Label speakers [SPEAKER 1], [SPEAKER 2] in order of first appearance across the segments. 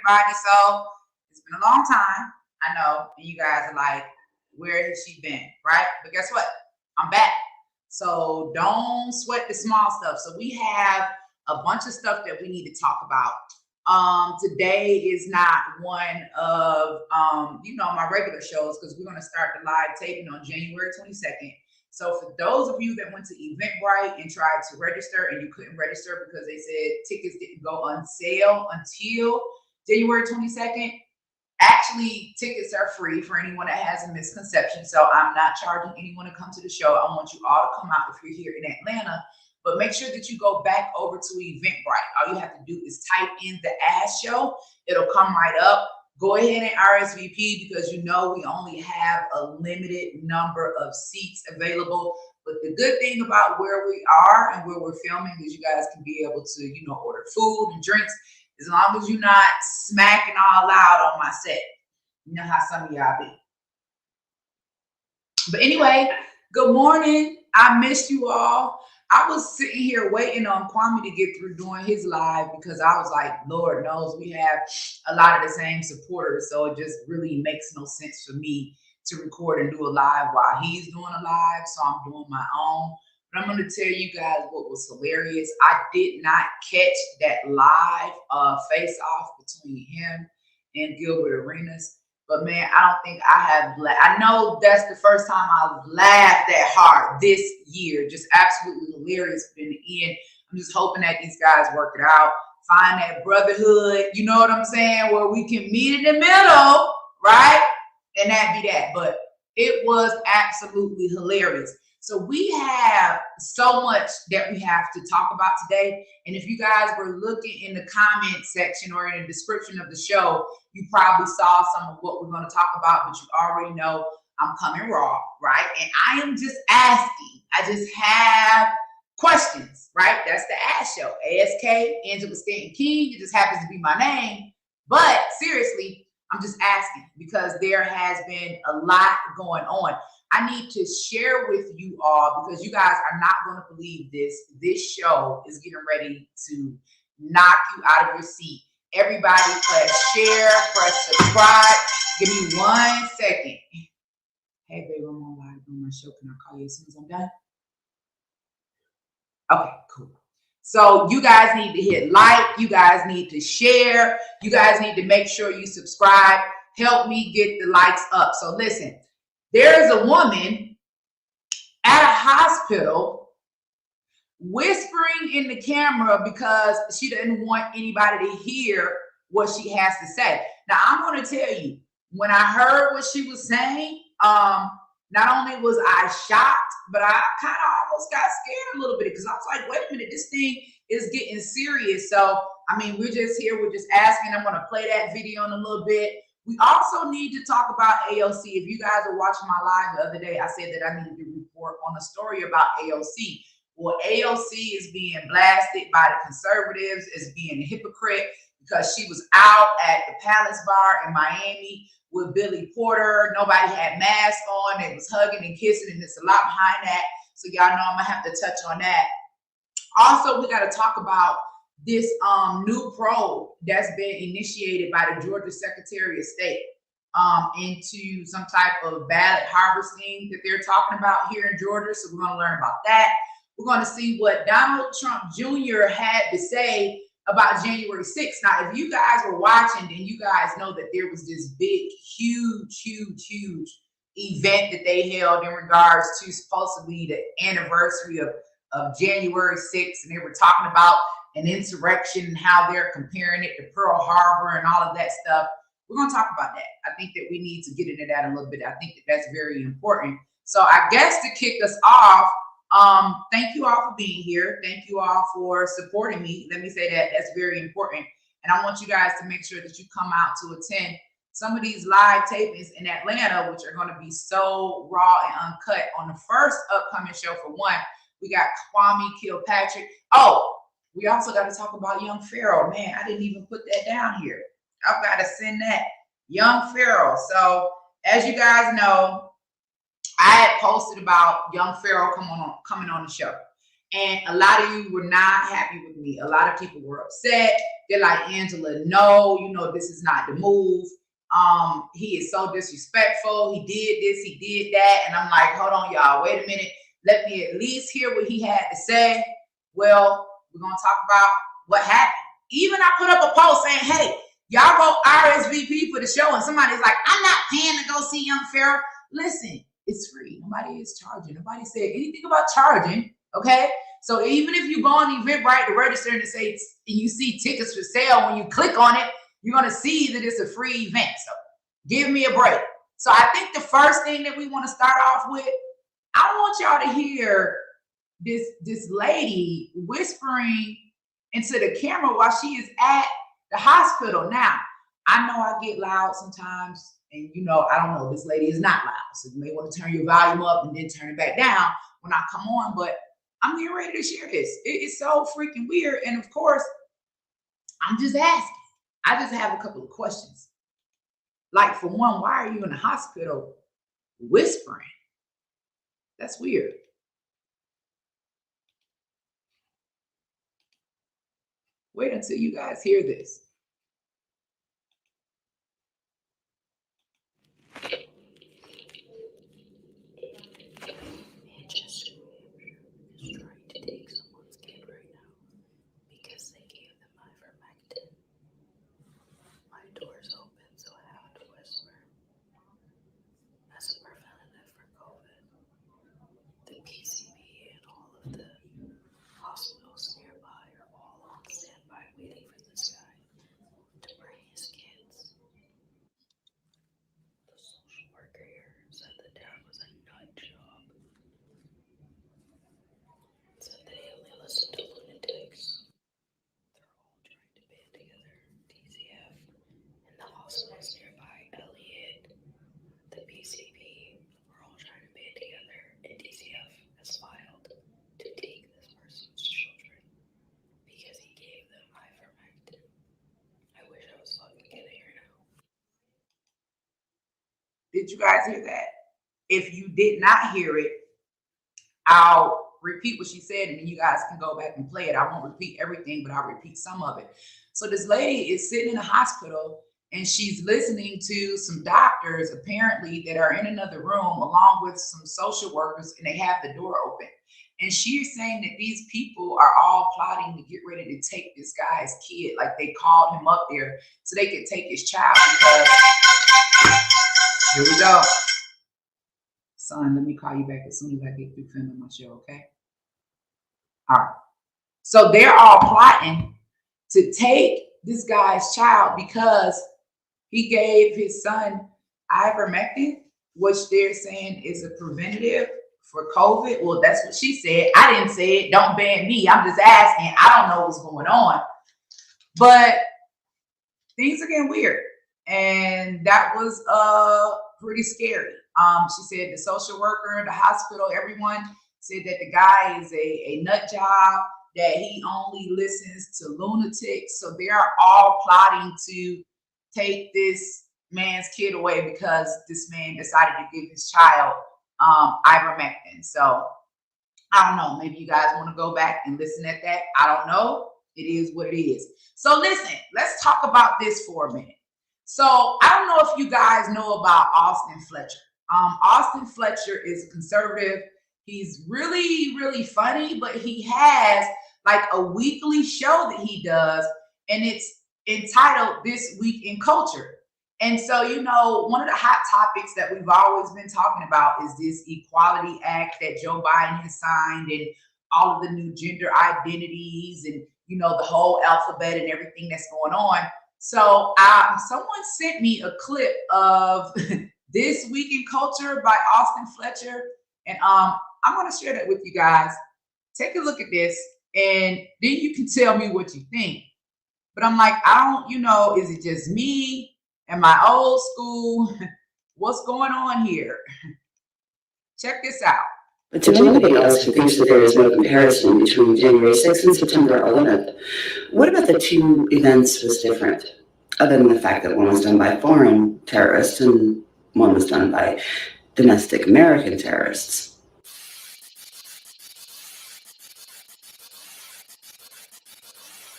[SPEAKER 1] everybody. So it's been a long time. I know. And you guys are like, where has she been? Right? But guess what? I'm back. So don't sweat the small stuff. So we have a bunch of stuff that we need to talk about. Today is not one of my regular shows because we're gonna start the live taping on January 22nd. So for those of you that went to Eventbrite and tried to register and you couldn't register because they said tickets didn't go on sale until January 22nd, actually tickets are free for anyone that has a misconception. So I'm not charging anyone to come to the show. I want you all to come out if you're here in Atlanta, but make sure that you go back over to Eventbrite. All you have to do is type in the Ash Show. It'll come right up. Go ahead and RSVP because you know we only have a limited number of seats available. But the good thing about where we are and where we're filming is you guys can be able to, order food and drinks as long as you're not smacking all loud on my set. You know how some of y'all be. But anyway, good morning. I missed you all. I was sitting here waiting on Kwame to get through doing his live because I was like, Lord knows we have a lot of the same supporters. So it just really makes no sense for me to record and do a live while he's doing a live. So I'm doing my own. But I'm going to tell you guys what was hilarious. I did not catch that live face-off between him and Gilbert Arenas. But man, I don't think I have. I know that's the first time I've laughed that hard this year. Just absolutely hilarious in the end. I'm just hoping that these guys work it out, find that brotherhood. You know what I'm saying? Where we can meet in the middle, right? And that be that. But it was absolutely hilarious. So we have so much that we have to talk about today. And if you guys were looking in the comment section or in the description of the show, you probably saw some of what we're going to talk about, but you already know I'm coming raw, right? And I am just asking. I just have questions, right? That's the Ask Show. ASK, Angela Stanton King. It just happens to be my name. But seriously, I'm just asking because there has been a lot going on. I need to share with you all because you guys are not going to believe this. This show is getting ready to knock you out of your seat. Everybody press share, press subscribe. Give me 1 second. Hey, baby, I'm on live on my show. Can I call you as soon as I'm done? Okay, cool. So you guys need to hit like. You guys need to share. You guys need to make sure you subscribe. Help me get the likes up. So listen. There is a woman at a hospital whispering in the camera because she doesn't want anybody to hear what she has to say. Now, I'm going to tell you, when I heard what she was saying, not only was I shocked, but I kind of almost got scared a little bit because I was like, wait a minute, this thing is getting serious. So, I mean, we're just here. We're just asking. I'm going to play that video in a little bit. We also need to talk about AOC. If you guys are watching my live the other day, I said that I needed to report on a story about AOC. Well, AOC is being blasted by the conservatives as being a hypocrite because she was out at the Palace Bar in Miami with Billy Porter. Nobody had masks on. They was hugging and kissing, and there's a lot behind that. So y'all know I'm going to have to touch on that. Also, we got to talk about this new probe that's been initiated by the Georgia Secretary of State into some type of ballot harvesting that they're talking about here in Georgia. So we're going to learn about that. We're going to see what Donald Trump Jr. had to say about January 6th. Now, if you guys were watching, then you guys know that there was this big, huge event that they held in regards to supposedly the anniversary of January 6th. And they were talking about an insurrection and how they're comparing it to Pearl Harbor and all of that stuff. We're going to talk about that. I think that we need to get into that a little bit. I think that that's very important. So I guess to kick us off, thank you all for being here. Thank you all for supporting me. Let me say that that's very important. And I want you guys to make sure that you come out to attend some of these live tapings in Atlanta, which are going to be so raw and uncut. On the first upcoming show, for one, we got Kwame Kilpatrick. Oh, we also got to talk about Young Pharaoh. Man, I didn't even put that down here. I've got to send that. Young Pharaoh. So as you guys know, I had posted about Young Pharaoh coming on the show. And a lot of you were not happy with me. A lot of people were upset. They're like, Angela, no, this is not the move. He is so disrespectful. He did this, he did that. And I'm like, hold on, y'all, wait a minute. Let me at least hear what he had to say. Well, we're going to talk about what happened. Even I put up a post saying, hey, y'all go RSVP for the show. And somebody's like, I'm not paying to go see Young Pharaoh. Listen, it's free. Nobody is charging. Nobody said anything about charging. Okay. So even if you go on Eventbrite to register and you see tickets for sale, when you click on it, you're going to see that it's a free event. So give me a break. So I think the first thing that we want to start off with, I want y'all to hear this lady whispering into the camera while she is at the hospital. Now, I know I get loud sometimes, and I don't know, this lady is not loud. So you may want to turn your volume up and then turn it back down when I come on, but I'm getting ready to share this. It's so freaking weird. And of course, I'm just asking. I just have a couple of questions. Like, for one, why are you in the hospital whispering? That's weird. Wait until you guys hear this. Did you guys hear that? If you did not hear it, I'll repeat what she said, and then you guys can go back and play it. I won't repeat everything, but I'll repeat some of it. So this lady is sitting in a hospital, and she's listening to some doctors, apparently, that are in another room, along with some social workers, and they have the door open. And she's saying that these people are all plotting to get ready to take this guy's kid. Like, they called him up there so they could take his child because... Here we go. Son, let me call you back as soon as I get through filming my show, okay? All right. So they're all plotting to take this guy's child because he gave his son ivermectin, which they're saying is a preventative for COVID. Well, that's what she said. I didn't say it. Don't ban me. I'm just asking. I don't know what's going on. But things are getting weird. And that was pretty scary. She said the social worker, the hospital, everyone said that the guy is a nut job, that he only listens to lunatics. So they are all plotting to take this man's kid away because this man decided to give his child ivermectin. So I don't know. Maybe you guys want to go back and listen at that. I don't know. It is what it is. So listen, let's talk about this for a minute. So I don't know if you guys know about Austin Fletcher. Austin Fletcher is a conservative. He's really, really funny, but he has like a weekly show that he does, and it's entitled This Week in Culture. And so, one of the hot topics that we've always been talking about is this Equality Act that Joe Biden has signed, and all of the new gender identities, and, the whole alphabet and everything that's going on. So someone sent me a clip of This Week in Culture by Austin Fletcher. And I'm going to share that with you guys. Take a look at this, and then you can tell me what you think. But I'm like, is it just me? Am I old school? What's going on here? Check this out.
[SPEAKER 2] But to anybody else who thinks that there is no comparison between January 6th and September 11th, what about the two events was different, other than the fact that one was done by foreign terrorists and one was done by domestic American terrorists?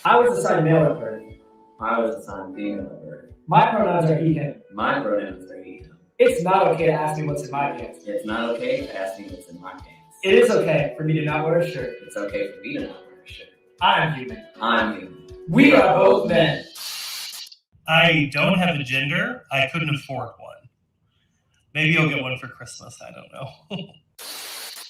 [SPEAKER 3] I was assigned male at birth.
[SPEAKER 4] I was assigned female at birth.
[SPEAKER 3] My pronouns are he, him.
[SPEAKER 4] My pronouns are he, him.
[SPEAKER 3] It's not okay to ask me what's in my pants.
[SPEAKER 4] It's not okay to ask me what's in my pants.
[SPEAKER 3] It is okay for me to not wear a shirt.
[SPEAKER 4] It's okay for me to not wear a shirt.
[SPEAKER 3] I'm human.
[SPEAKER 4] I'm human.
[SPEAKER 3] We are both men.
[SPEAKER 5] I don't have a gender. I couldn't afford one. Maybe I'll get one for Christmas. I don't know.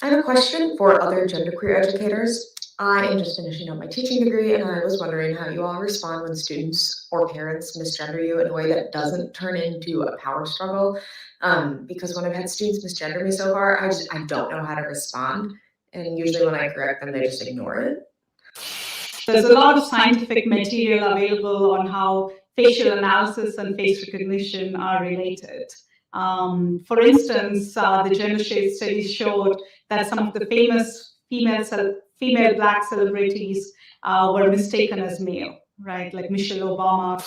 [SPEAKER 6] I have a question for other genderqueer educators. I am just finishing up my teaching degree, and I was wondering how you all respond when students or parents misgender you in a way that doesn't turn into a power struggle. Because when I've had students misgender me so far, I don't know how to respond. And usually when I correct them, they just ignore it.
[SPEAKER 7] There's a lot of scientific material available on how facial analysis and face recognition are related. For instance, the gender shade studies showed that some of the famous female Black celebrities were mistaken as male, right? Like Michelle Obama.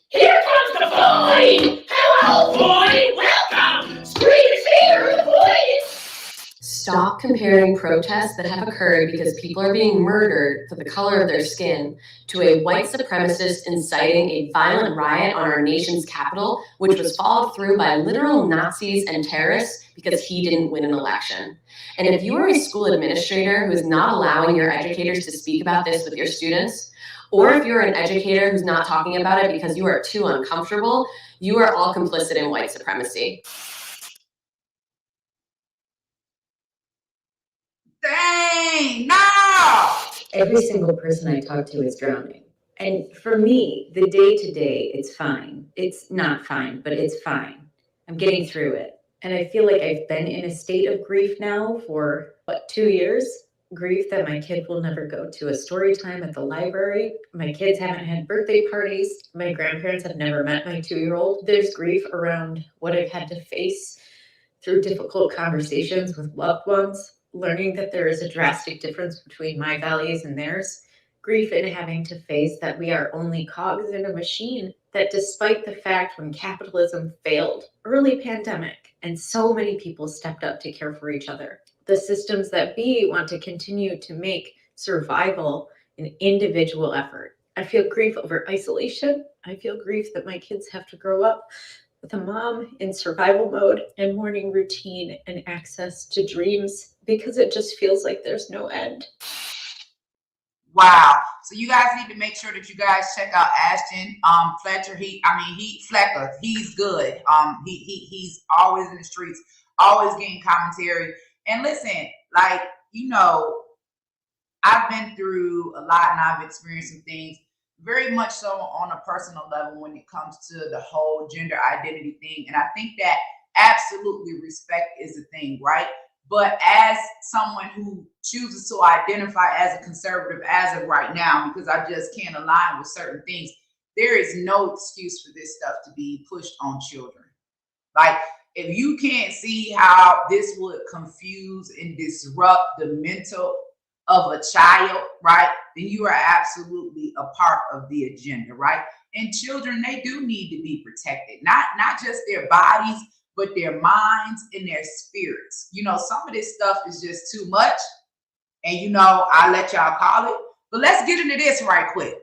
[SPEAKER 8] Here comes the boy! Hello, boy! Welcome! Scream is here, boy!
[SPEAKER 9] Stop comparing protests that have occurred because people are being murdered for the color of their skin to a white supremacist inciting a violent riot on our nation's capital, which was followed through by literal Nazis and terrorists because he didn't win an election. And if you are a school administrator who is not allowing your educators to speak about this with your students, or if you're an educator who's not talking about it because you are too uncomfortable, you are all complicit in white supremacy.
[SPEAKER 1] Dang, no!
[SPEAKER 10] Every single person I talk to is drowning. And for me, the day-to-day, it's fine. It's not fine, but it's fine. I'm getting through it. And I feel like I've been in a state of grief now for, 2 years? Grief that my kid will never go to a story time at the library. My kids haven't had birthday parties. My grandparents have never met my 2-year-old. There's grief around what I've had to face through difficult conversations with loved ones, learning that there is a drastic difference between my values and theirs. Grief in having to face that we are only cogs in a machine, that despite the fact when capitalism failed, early pandemic, and so many people stepped up to care for each other, the systems that be want to continue to make survival an individual effort. I feel grief over isolation. I feel grief that my kids have to grow up with a mom in survival mode and morning routine and access to dreams, because it just feels like there's no end.
[SPEAKER 1] Wow. So you guys need to make sure that you guys check out Ashton Fletcher. Flecker. He's good. He's always in the streets, always getting commentary. And listen, like, I've been through a lot and I've experienced some things very much so on a personal level when it comes to the whole gender identity thing. And I think that absolutely respect is a thing, right? But as someone who chooses to identify as a conservative as of right now, because I just can't align with certain things, there is no excuse for this stuff to be pushed on children. Like, if you can't see how this would confuse and disrupt the mental of a child, right, then you are absolutely a part of the agenda, right? And children, they do need to be protected, not just their bodies, but their minds and their spirits. Some of this stuff is just too much. And, I'll let y'all call it. But let's get into this right quick.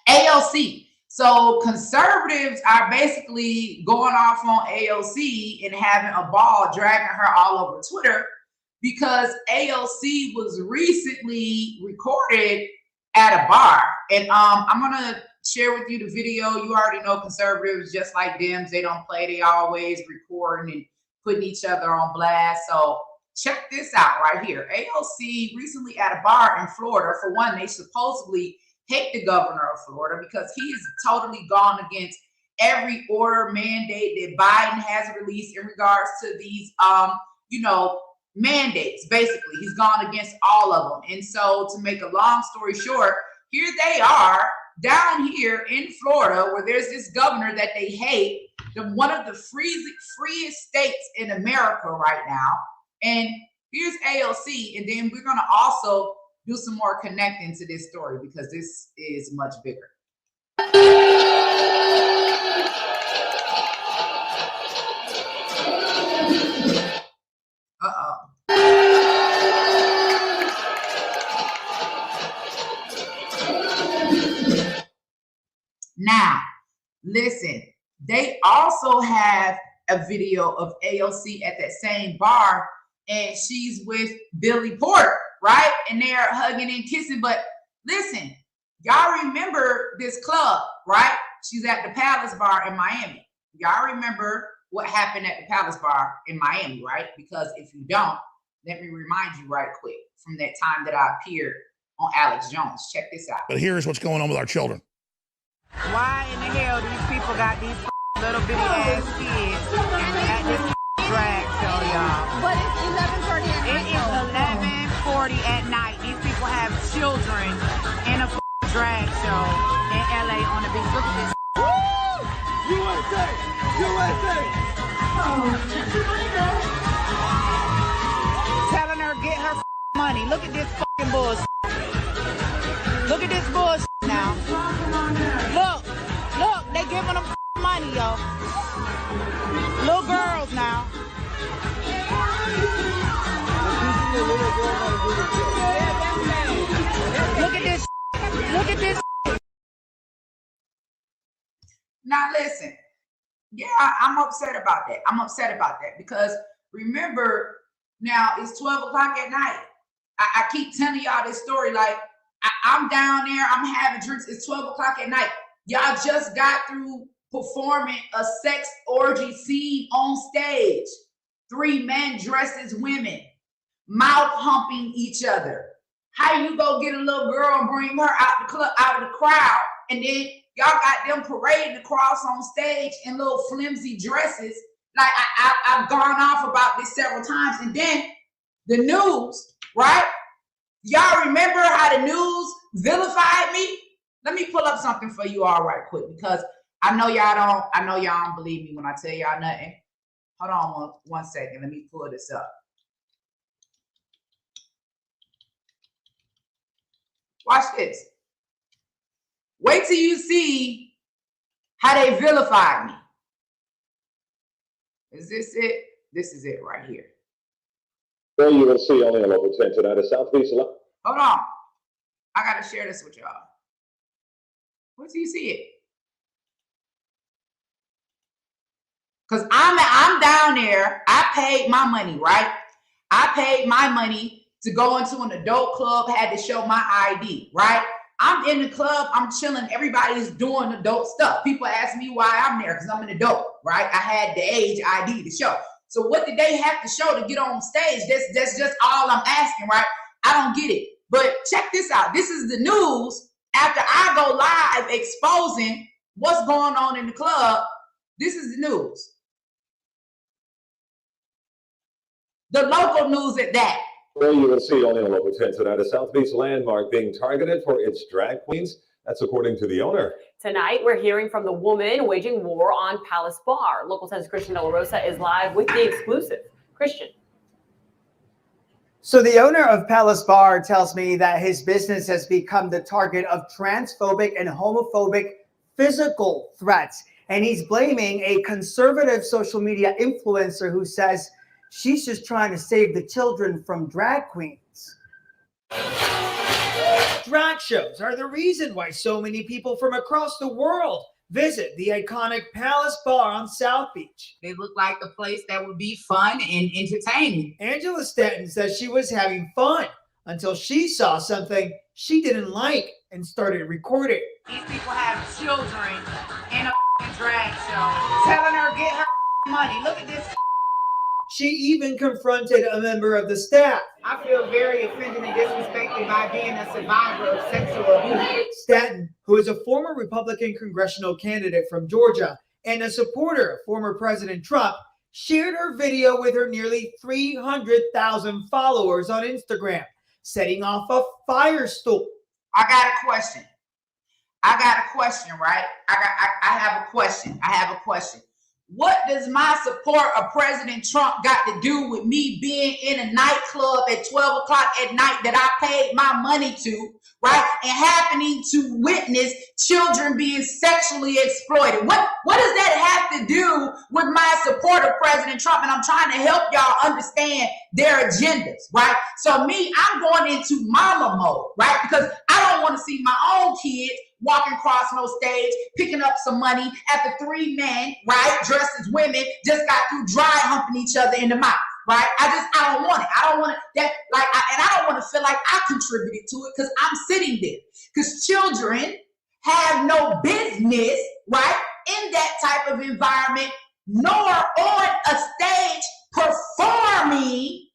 [SPEAKER 1] AOC. So conservatives are basically going off on AOC and having a ball, dragging her all over Twitter, because AOC was recently recorded at a bar. And I'm going to share with you the video. You already know conservatives, just like Dems, they don't play. They always recording and putting each other on blast. So check this out right here. AOC recently at a bar in Florida. For one, they supposedly hate the governor of Florida because he has totally gone against every order mandate that Biden has released in regards to these, mandates. Basically, he's gone against all of them. And so to make a long story short, here they are down here in Florida, where there's this governor that they hate, one of the freest states in America right now. And here's AOC. And then we're going to also do some more connecting to this story because this is much bigger. Now, listen, they also have a video of AOC at that same bar, and she's with Billy Porter, right? And they're hugging and kissing. But listen, y'all remember this club, right? She's at the Palace Bar in Miami. Y'all remember what happened at the Palace Bar in Miami, right? Because if you don't, let me remind you right quick from that time that I appeared on Alex Jones. Check this out.
[SPEAKER 11] But here's what's going on with our children.
[SPEAKER 12] Why in the hell these people got these little bitty ass kids at this drag show, y'all?
[SPEAKER 13] But it's 11:40 at night.
[SPEAKER 12] It is 11:40 at night. These people have children in a drag show in LA on the beach. Look at this.
[SPEAKER 8] Woo! USA! USA!
[SPEAKER 12] Telling her get her money. Look at this fucking bullshit. Look at this bullshit now. Look, they giving them money, yo. Little girls now. Look at this. Look at this.
[SPEAKER 1] Now listen, yeah, I'm upset about that. I'm upset about that because remember, now it's 12 o'clock at night. I keep telling y'all this story like I'm down there, I'm having drinks, it's 12 o'clock at night. Y'all just got through performing a sex orgy scene on stage. 3 men dressed as women, mouth humping each other. How you go get a little girl and bring her out the club, out of the crowd, and then y'all got them parading across on stage in little flimsy dresses. Like I've gone off about this several times. And then the news, right? Y'all remember how the news vilified me? Let me pull up something for you all right quick because I know y'all don't believe me when I tell y'all nothing. Hold on one second. Let me pull this up. Watch this. Wait till you see how they vilified me. Is this it? This is it right here.
[SPEAKER 14] Well, you will see only on Local 10 tonight at South Beach.
[SPEAKER 1] Hold on. I got to share this with y'all. Wait till you see it. Because I'm down there. I paid my money, right? I paid my money to go into an adult club, had to show my ID, right? I'm in the club, I'm chilling, everybody's doing adult stuff. People ask me why I'm there, because I'm an adult, right? I had the age ID to show. So what did they have to show to get on stage? That's just all I'm asking, right? I don't get it. But check this out. This is the news after I go live exposing what's going on in the club. This is the news. The local news at that.
[SPEAKER 14] Well, you will see only on Local 10 tonight a South Beach landmark being targeted for its drag queens. That's according to the owner.
[SPEAKER 15] Tonight, we're hearing from the woman waging war on Palace Bar. Local 10's Christian De La Rosa is live with the exclusive. Christian.
[SPEAKER 16] So the owner of Palace Bar tells me that his business has become the target of transphobic and homophobic physical threats. And he's blaming a conservative social media influencer who says she's just trying to save the children from drag queens. Drag shows are the reason why so many people from across the world visit the iconic Palace Bar on South Beach.
[SPEAKER 1] They look like a place that would be fun and entertaining.
[SPEAKER 16] Angela Stanton says she was having fun until she saw something she didn't like and started recording.
[SPEAKER 12] These people have children in a drag show. Telling her get her money. Look at this.
[SPEAKER 16] She even confronted a member of the staff.
[SPEAKER 12] I feel very offended and disrespected by being a survivor of sexual abuse.
[SPEAKER 16] Stanton, who is a former Republican congressional candidate from Georgia and a supporter of former President Trump, shared her video with her nearly 300,000 followers on Instagram, setting off a firestorm.
[SPEAKER 1] I got a question. Right? I have a question. What does my support of President Trump got to do with me being in a nightclub at 12 o'clock at night that I paid my money to, right? And happening to witness children being sexually exploited? What does that have to do with my support of President Trump? And I'm trying to help y'all understand their agendas, right? So me, I'm going into mama mode, right? Because I don't don't want to see my own kids walking across no stage, picking up some money after 3 men, right, dressed as women, just got through dry humping each other in the mouth, right? I don't want it. I don't want it. And I don't want to feel like I contributed to it because I'm sitting there. Because children have no business, right, in that type of environment, nor on a stage performing.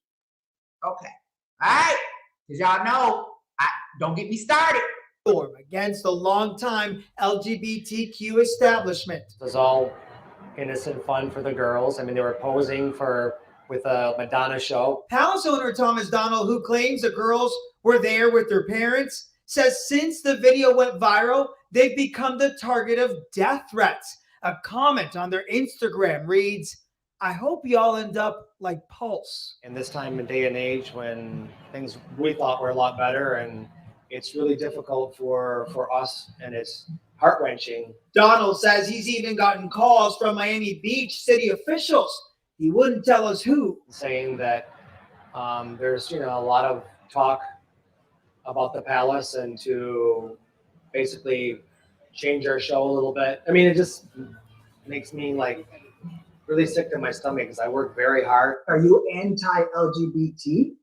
[SPEAKER 1] Okay, all right, because y'all know, don't get me started.
[SPEAKER 16] Against the longtime LGBTQ establishment.
[SPEAKER 11] It was all innocent fun for the girls. I mean, they were posing with a Madonna show.
[SPEAKER 16] Palace owner Thomas Donald, who claims the girls were there with their parents, says since the video went viral, they've become the target of death threats. A comment on their Instagram reads, "I hope y'all end up like Pulse."
[SPEAKER 11] In this time and day and age when things we thought were a lot better, and it's really difficult for us, and it's heart-wrenching.
[SPEAKER 16] Donald says he's even gotten calls from Miami Beach city officials. He wouldn't tell us who.
[SPEAKER 11] Saying that there's a lot of talk about the Palace and to basically change our show a little bit. I mean, it just makes me like really sick to my stomach because I work very hard.
[SPEAKER 16] Are you anti-LGBT?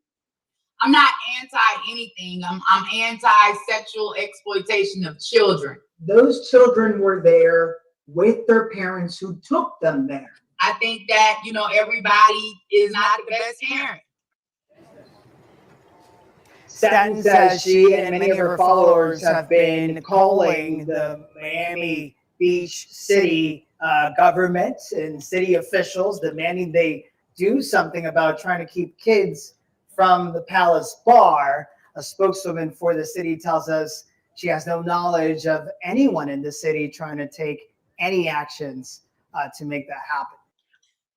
[SPEAKER 12] I'm not anti anything. I'm anti-sexual exploitation of children.
[SPEAKER 16] Those children were there with their parents who took them there.
[SPEAKER 12] I think that, everybody is not the best parent.
[SPEAKER 16] Staten says she and many of her followers have been calling the Miami Beach city government and city officials, demanding they do something about trying to keep kids from the Palace Bar. A spokeswoman for the city tells us she has no knowledge of anyone in the city trying to take any actions to make that happen.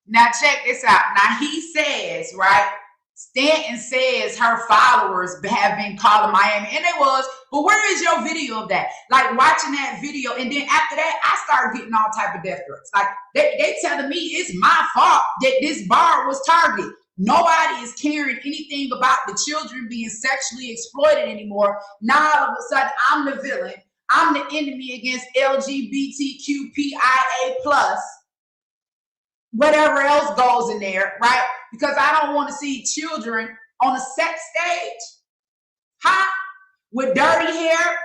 [SPEAKER 1] Now check this out. Now he says, right, Stanton says her followers have been calling Miami, and it was, but where is your video of that? Like watching that video, and then after that, I started getting all type of death threats. Like they telling me it's my fault that this bar was targeted. Nobody is caring anything about the children being sexually exploited anymore. Now all of a sudden, I'm the villain. I'm the enemy against LGBTQPIA+. Whatever else goes in there, right? Because I don't want to see children on a sex stage, with dirty hair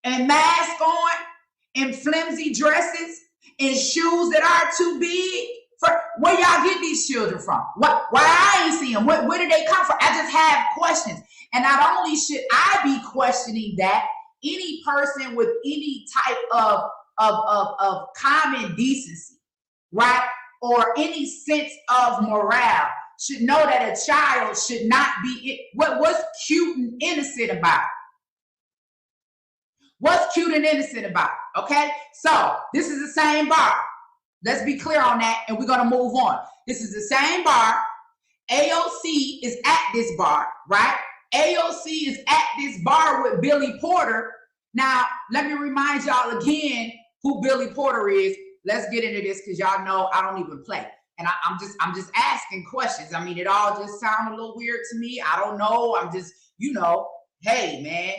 [SPEAKER 1] and mask on and flimsy dresses and shoes that are too big. Where y'all get these children from? Why I ain't see them? Where did they come from? I just have questions. And not only should I be questioning that, any person with any type of common decency, right? Or any sense of morale should know that a child should not be, what's cute and innocent about it? What's cute and innocent about it? Okay? So this is the same bar. Let's be clear on that, and we're going to move on. This is the same bar. AOC is at this bar, right? AOC is at this bar with Billy Porter. Now, let me remind y'all again who Billy Porter is. Let's get into this because y'all know I don't even play. And I'm just asking questions. I mean, it all just sounds a little weird to me. I don't know. I'm just, hey, man.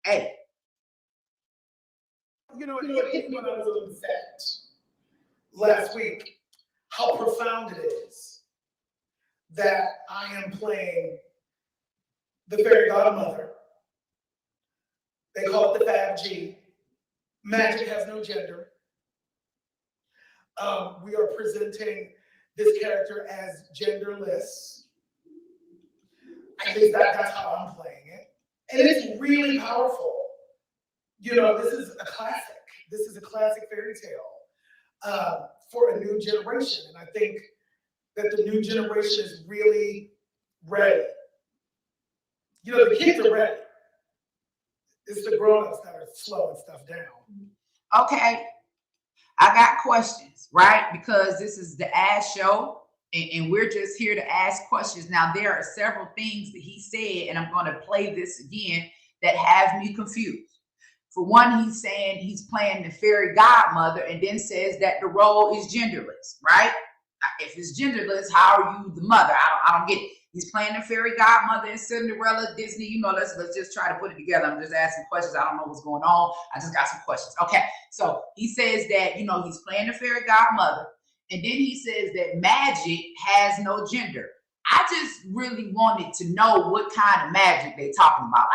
[SPEAKER 1] Hey.
[SPEAKER 17] It hit me when I was on the set last week how profound it is that I am playing the fairy godmother. They call it the Fab G. Magic has no gender. We are presenting this character as genderless. At least that's how I'm playing it. And it's really powerful. This is a classic. This is a classic fairy tale for a new generation. And I think that the new generation is really ready. The kids are ready. It's the grown-ups that are slowing stuff down.
[SPEAKER 1] Okay. I got questions, right? Because this is the Ask Show, and we're just here to ask questions. Now, there are several things that he said, and I'm going to play this again, that have me confused. For one, he's saying he's playing the fairy godmother, and then says that the role is genderless, right? If it's genderless, how are you the mother? I don't get it. He's playing the fairy godmother and Cinderella, Disney. You know, let's just try to put it together. I'm just asking questions. I don't know what's going on. I just got some questions. Okay, so he says that, you know, he's playing the fairy godmother. And then he says that magic has no gender. I just really wanted to know what kind of magic they talking about.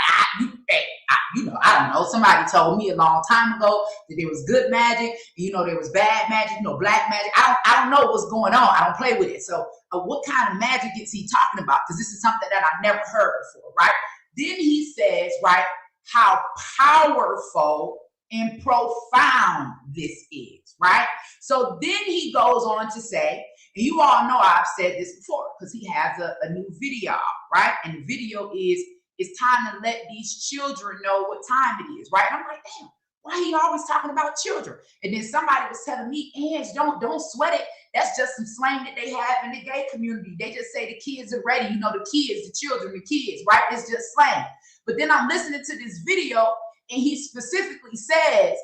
[SPEAKER 1] I don't know. Somebody told me a long time ago that there was good magic, you know, there was bad magic, you know, black magic. I don't know what's going on. I don't play with it. So what kind of magic is he talking about? Because this is something that I never heard before, right? Then he says, right, how powerful and profound this is, right? So then he goes on to say, and you all know I've said this before because he has a new video, right? And the video is, it's time to let these children know what time it is, right? And I'm like, damn, why he always talking about children? And then somebody was telling me, Ange, don't sweat it. That's just some slang that they have in the gay community. They just say the kids are ready. You know, the kids, the children, the kids, right? It's just slang. But then I'm listening to this video and he specifically says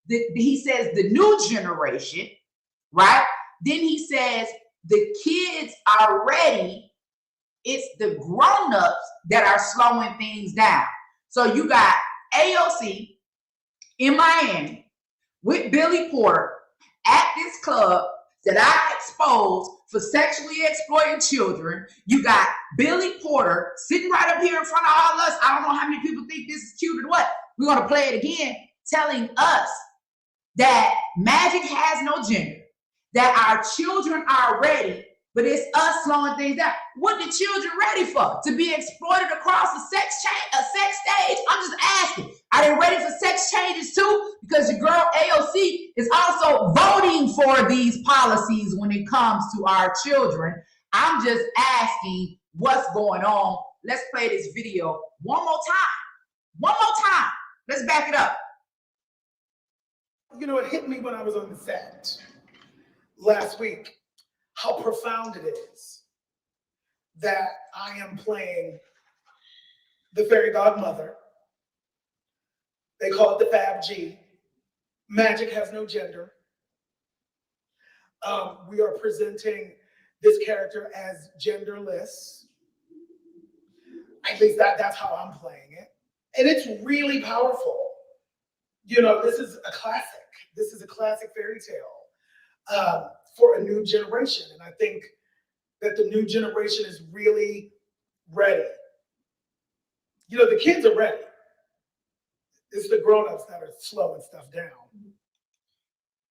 [SPEAKER 1] that the new generation, right? Then he says the kids are ready. It's the grown-ups that are slowing things down. So you got AOC in Miami with Billy Porter at this club that I exposed for sexually exploiting children. You got Billy Porter sitting right up here in front of all us. I don't know how many people think this is cute or what. We're going to play it again, telling us that magic has no gender, that our children are ready, but it's us slowing things down. What the children ready for? To be exploited across a sex stage? I'm just asking. Are they ready for sex changes too? Because your girl AOC is also voting for these policies when it comes to our children. I'm just asking what's going on. Let's play this video one more time. One more time. Let's back it up.
[SPEAKER 17] You know, it hit me when I was on the set last week how profound it is that I am playing the fairy godmother. They call it the Fab G. Magic has no gender. We are presenting this character as genderless. At least that's how I'm playing it. And it's really powerful. You know, this is a classic. This is a classic fairy tale for a new generation. And I think that the new generation is really ready. You know, the kids are ready. It's the grown-ups that are slowing stuff down.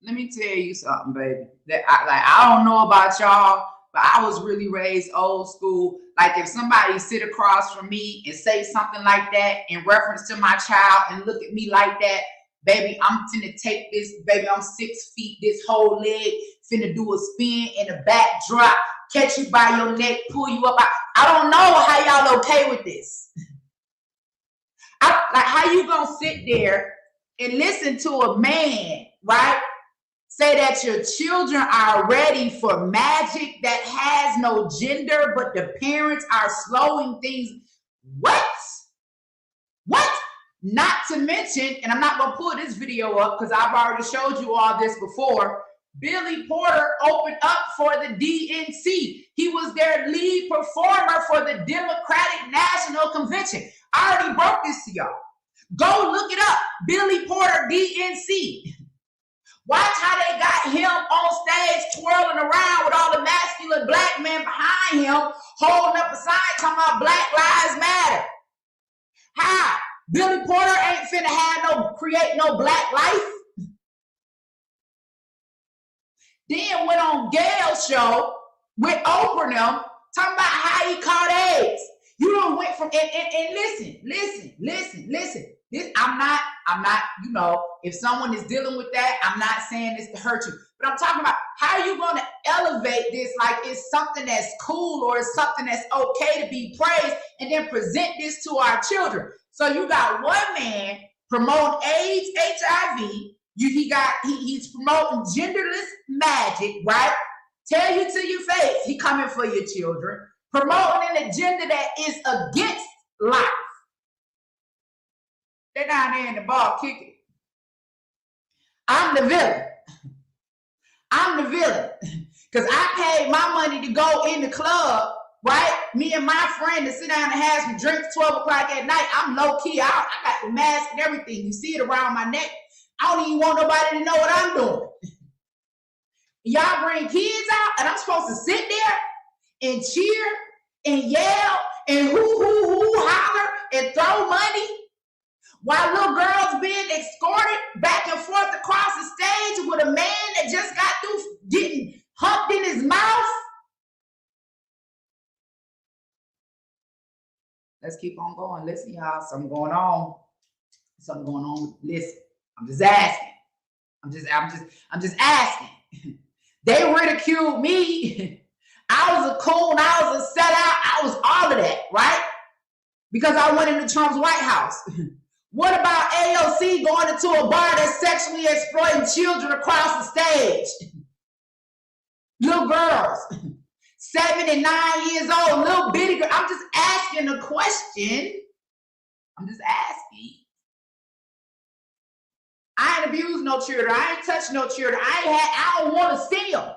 [SPEAKER 1] Let me tell you something, baby. That I don't know about y'all, but I was really raised old school. Like if somebody sit across from me and say something like that in reference to my child and look at me like that, baby, I'm finna take this, baby, I'm 6 feet, this whole leg, finna do a spin and a backdrop, catch you by your neck, pull you up. I don't know how y'all okay with this. Like how you gonna sit there and listen to a man, right, say that your children are ready for magic that has no gender, but the parents are slowing things. What? Not to mention, and I'm not going to pull this video up because I've already showed you all this before, Billy Porter opened up for the DNC. He was their lead performer for the Democratic National Convention. I already broke this to y'all. Go look it up. Billy Porter, DNC. Watch how they got him on stage twirling around with all the masculine black men behind him, holding up a sign talking about Black Lives Matter. How? Billy Porter ain't finna create no black life. Then went on Gail's show with Oprah and them, talking about how he caught AIDS. You done went from, and listen. This, I'm not, you know, if someone is dealing with that, I'm not saying this to hurt you, but I'm talking about how are you going to elevate this like it's something that's cool or it's something that's okay to be praised and then present this to our children. So you got one man promoting AIDS, HIV. He's promoting genderless magic, right? Tell you to your face, he coming for your children. Promoting an agenda that is against life. They're down there in the bar kicking. I'm the villain. I'm the villain. Because I paid my money to go in the club, right? Me and my friend to sit down and have some drinks 12 o'clock at night. I'm low key. I got the mask and everything. You see it around my neck. I don't even want nobody to know what I'm doing. Y'all bring kids out and I'm supposed to sit there and cheer and yell and hoo, holler and throw money while little girls being escorted back and forth across the stage with a man that just got through getting humped in his mouth. Let's keep on going. Listen, y'all, something going on. Something going on. Listen, I'm just asking. I'm just asking. They ridiculed me. I was a coon. I was a sellout. I was all of that, right? Because I went into Trump's White House. What about AOC going into a bar that's sexually exploiting children across the stage? Little girls, 7 and 9 years old, little bitty girl. I'm just asking a question. I'm just asking. I ain't abused no children. I ain't touched no children. I don't want to see them.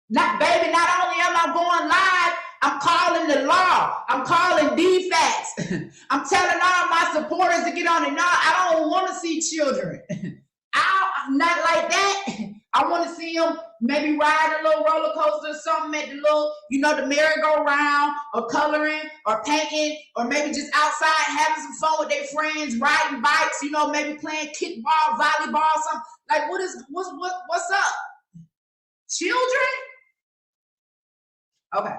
[SPEAKER 1] Not only am I going live, I'm calling the law. I'm calling DFACS. I'm telling all my supporters to get on it. No, I don't want to see children. I'm not like that. I want to see them maybe ride a little roller coaster or something at the little, the merry-go-round, or coloring, or painting, or maybe just outside having some fun with their friends, riding bikes, maybe playing kickball, volleyball, something. Like, what's up? Children? Okay.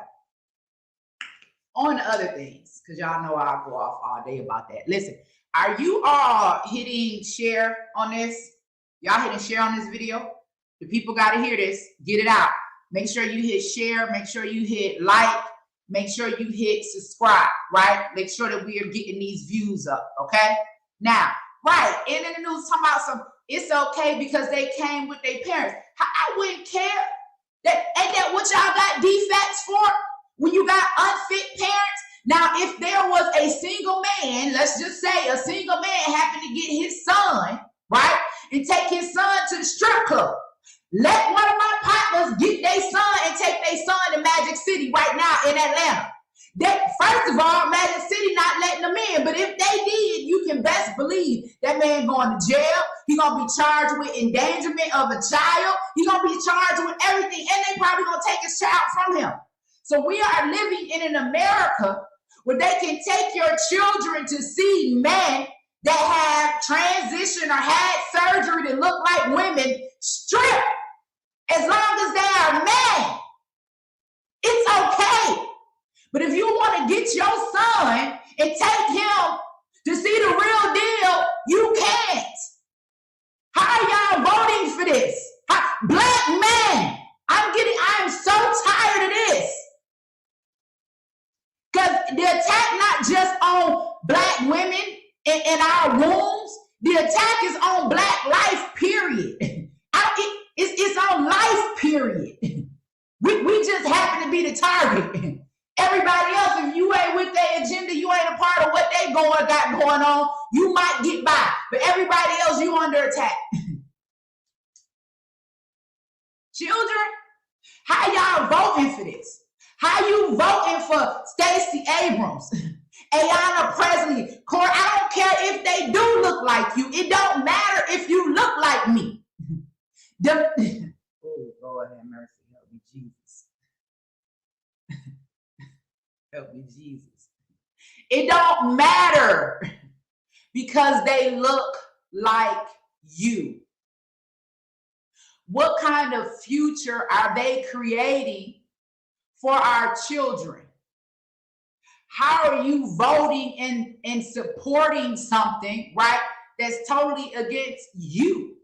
[SPEAKER 1] On to other things, because y'all know I'll go off all day about that. Listen, are you all hitting share on this? Y'all hitting share on this video? The people got to hear this. Get it out. Make sure you hit share. Make sure you hit like. Make sure you hit subscribe, right? Make sure that we are getting these views up, okay? Now, right, and in the news talking about it's okay because they came with their parents. I wouldn't care. Ain't that what y'all got DFACS for? When you got unfit parents? Now, if there was a single man, let's just say a single man happened to get his son, right, and take his son to the strip club. Let one of my partners get their son and take their son to Magic City right now in Atlanta. First of all, Magic City not letting them in, but if they did, you can best believe that man going to jail. He's going to be charged with endangerment of a child. He's going to be charged with everything, and they probably going to take his child from him. So we are living in an America where they can take your children to see men that have transitioned or had surgery to look like women strip as long as they are men. It's okay. But if you want to get your son and take him to see the real deal, you can't. How are y'all voting for this? Black men, I am so tired of this. Because the attack not just on black women in our wombs, the attack is on black life, period. It's on life, period. We just happen to be the target. Everybody else, if you ain't with their agenda, you ain't a part of what they got going on, you might get by. But everybody else, you under attack. Children, how y'all voting for this? How you voting for Stacey Abrams, Ayanna Presley, Corey? I don't care if they do look like you. It don't matter if you look like me. Oh, Lord have mercy. Help me, Jesus. Help me, Jesus. It don't matter because they look like you. What kind of future are they creating for our children? How are you voting and supporting something, right, that's totally against you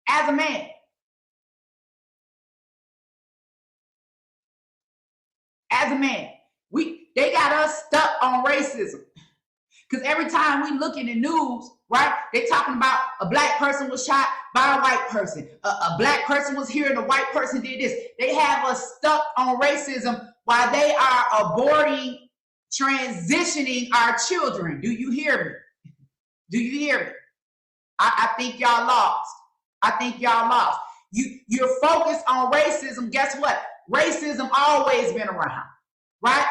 [SPEAKER 1] as a man? As a man, they got us stuck on racism. Because every time we look in the news, right, they talking about a black person was shot by a white person. A black person was here and a white person did this. They have us stuck on racism while they are aborting, transitioning our children. Do you hear me? Do you hear me? I think y'all lost. I think y'all lost. You're focused on racism. Guess what? Racism always been around, right?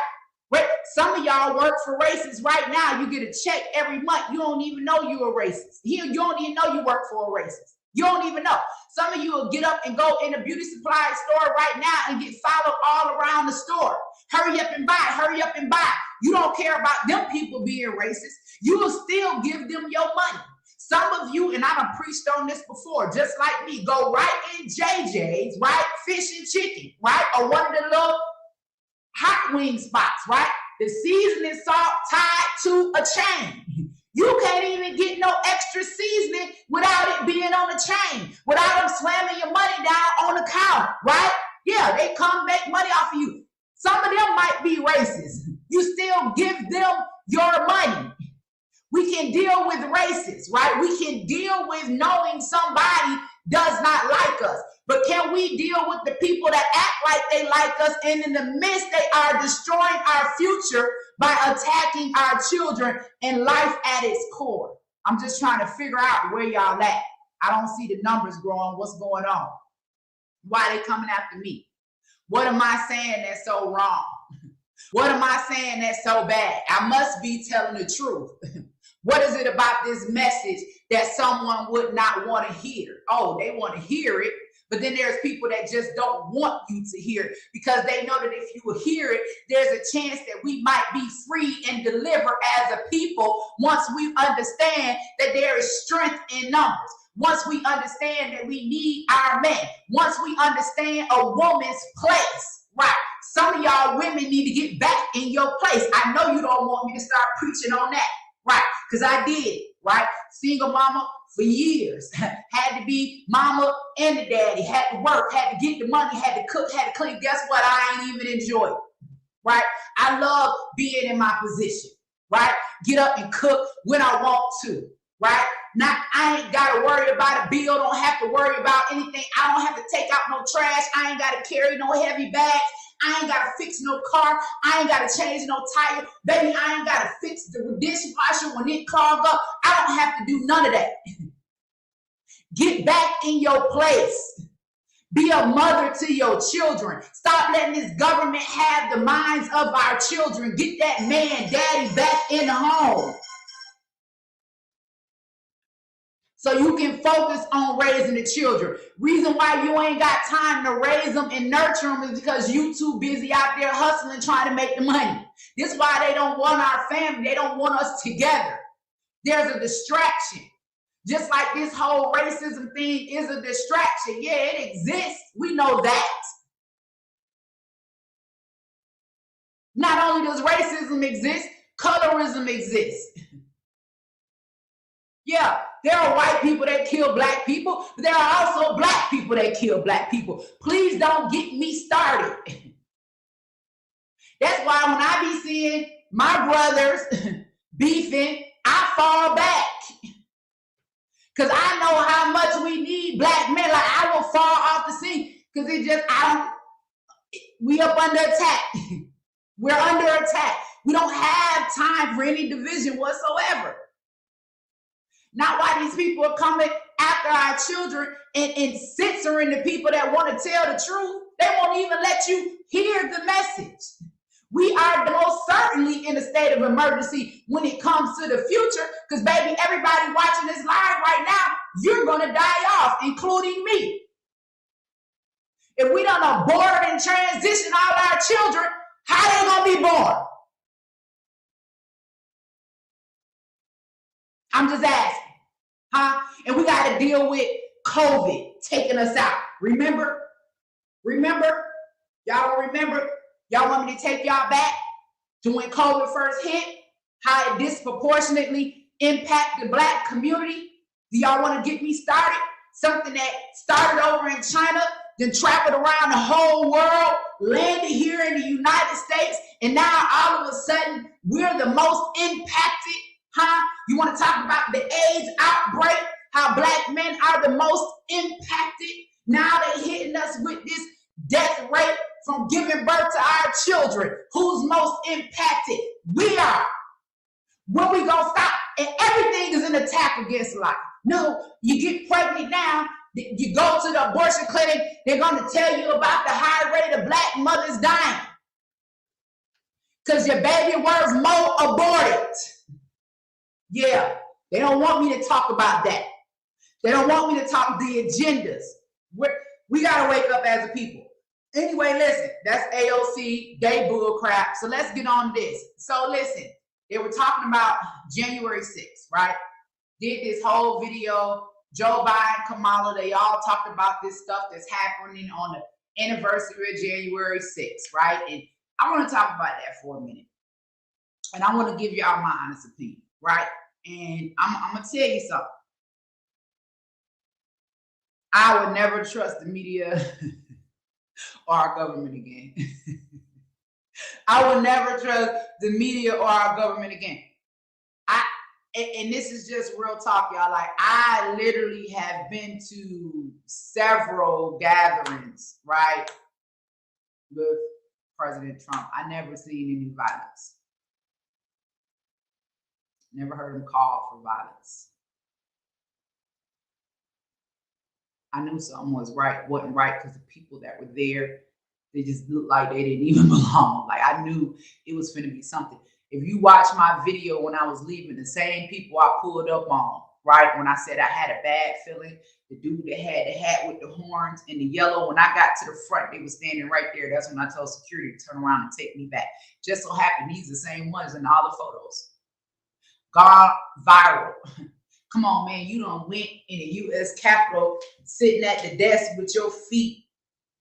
[SPEAKER 1] Some of y'all work for racists right now. You get a check every month. You don't even know you're a racist. You don't even know you work for a racist. You don't even know. Some of you will get up and go in a beauty supply store right now and get followed all around the store. Hurry up and buy, hurry up and buy. You don't care about them people being racist. You will still give them your money. Some of you, and I done preached on this before, just like me, go right in JJ's, right? Fish and chicken, right? Or one of the little hot wing spots, right? The seasoning salt tied to a chain. You can't even get no extra seasoning without it being on a chain, without them slamming your money down on the counter, right? Yeah, they come make money off of you. Some of them might be racist. You still give them your money. We can deal with racists, right? We can deal with knowing somebody does not like us. But can we deal with the people that act like they like us, and in the midst they are destroying our future by attacking our children and life at its core? I'm just trying to figure out where y'all at. I don't see the numbers growing. What's going on? Why are they coming after me? What am I saying that's so wrong? What am I saying that's so bad? I must be telling the truth. What is it about this message that someone would not want to hear? Oh, they want to hear it, but then there's people that just don't want you to hear it because they know that if you hear it, there's a chance that we might be free and deliver as a people once we understand that there is strength in numbers. Once we understand that we need our men. Once we understand a woman's place, right? Some of y'all women need to get back in your place. I know you don't want me to start preaching on that. Right, because I did, right? Single mama for years. Had to be mama and the daddy. Had to work, had to get the money, had to cook, had to clean. Guess what? I ain't even enjoy it, right? I love being in my position, right? Get up and cook when I want to, right? I ain't got to worry about a bill. Don't have to worry about anything. I don't have to take out no trash. I ain't got to carry no heavy bags. I ain't got to fix no car. I ain't got to change no tire. Baby, I ain't got to fix the dishwasher when it clogged up. I don't have to do none of that. Get back in your place. Be a mother to your children. Stop letting this government have the minds of our children. Get that man, daddy back in the home. So you can focus on raising the children. Reason why you ain't got time to raise them and nurture them is because you too busy out there hustling, trying to make the money. This is why they don't want our family. They don't want us together. There's a distraction. Just like this whole racism thing is a distraction. Yeah, it exists. We know that. Not only does racism exist, colorism exists. Yeah, there are white people that kill black people, but there are also black people that kill black people. Please don't get me started. That's why when I be seeing my brothers beefing, I fall back. Because I know how much we need black men. Like, I will fall off the scene because we up under attack. We're under attack. We don't have time for any division whatsoever. Not why these people are coming after our children and censoring the people that want to tell the truth. They won't even let you hear the message. We are most certainly in a state of emergency when it comes to the future, because baby, everybody watching this live right now, you're going to die off, including me. If we don't abort and transition all our children, how they going to be born? I'm just asking, huh? And we got to deal with COVID taking us out. Remember? Y'all don't remember? Y'all want me to take y'all back to when COVID first hit? How it disproportionately impacted the black community? Do y'all want to get me started? Something that started over in China, then traveled around the whole world, landed here in the United States, and now all of a sudden we're the most impacted, huh? You want to talk about the AIDS outbreak, how black men are the most impacted? Now they're hitting us with this death rate from giving birth to our children. Who's most impacted? We are. When we gonna stop? And everything is an attack against life. No, you get pregnant now, You go to the abortion clinic, they're going to tell you about the high rate of black mothers dying because your baby was more aborted. Yeah, they don't want me to talk about that. They don't want me to talk the agendas. We got to wake up as a people. Anyway, listen, that's AOC, they bull crap. So let's get on this. So listen, they were talking about January 6th, right? Did this whole video. Joe Biden, Kamala, they all talked about this stuff that's happening on the anniversary of January 6th, right? And I want to talk about that for a minute. And I want to give y'all my honest opinion, right? And I'm going to tell you something. I would never trust the media or our government again. I would never trust the media or our government again. And this is just real talk, y'all. Like, I literally have been to several gatherings, right, with President Trump. I never seen any violence. Never heard him call for violence. I knew something wasn't right because the people that were there, they just looked like they didn't even belong. Like, I knew it was finna be something. If you watch my video when I was leaving, the same people I pulled up on, right? When I said I had a bad feeling, the dude that had the hat with the horns and the yellow, when I got to the front, they were standing right there. That's when I told security to turn around and take me back. Just so happened, these are the same ones in all the photos. Gone viral. Come on, man, you done went in the U.S. Capitol, sitting at the desk with your feet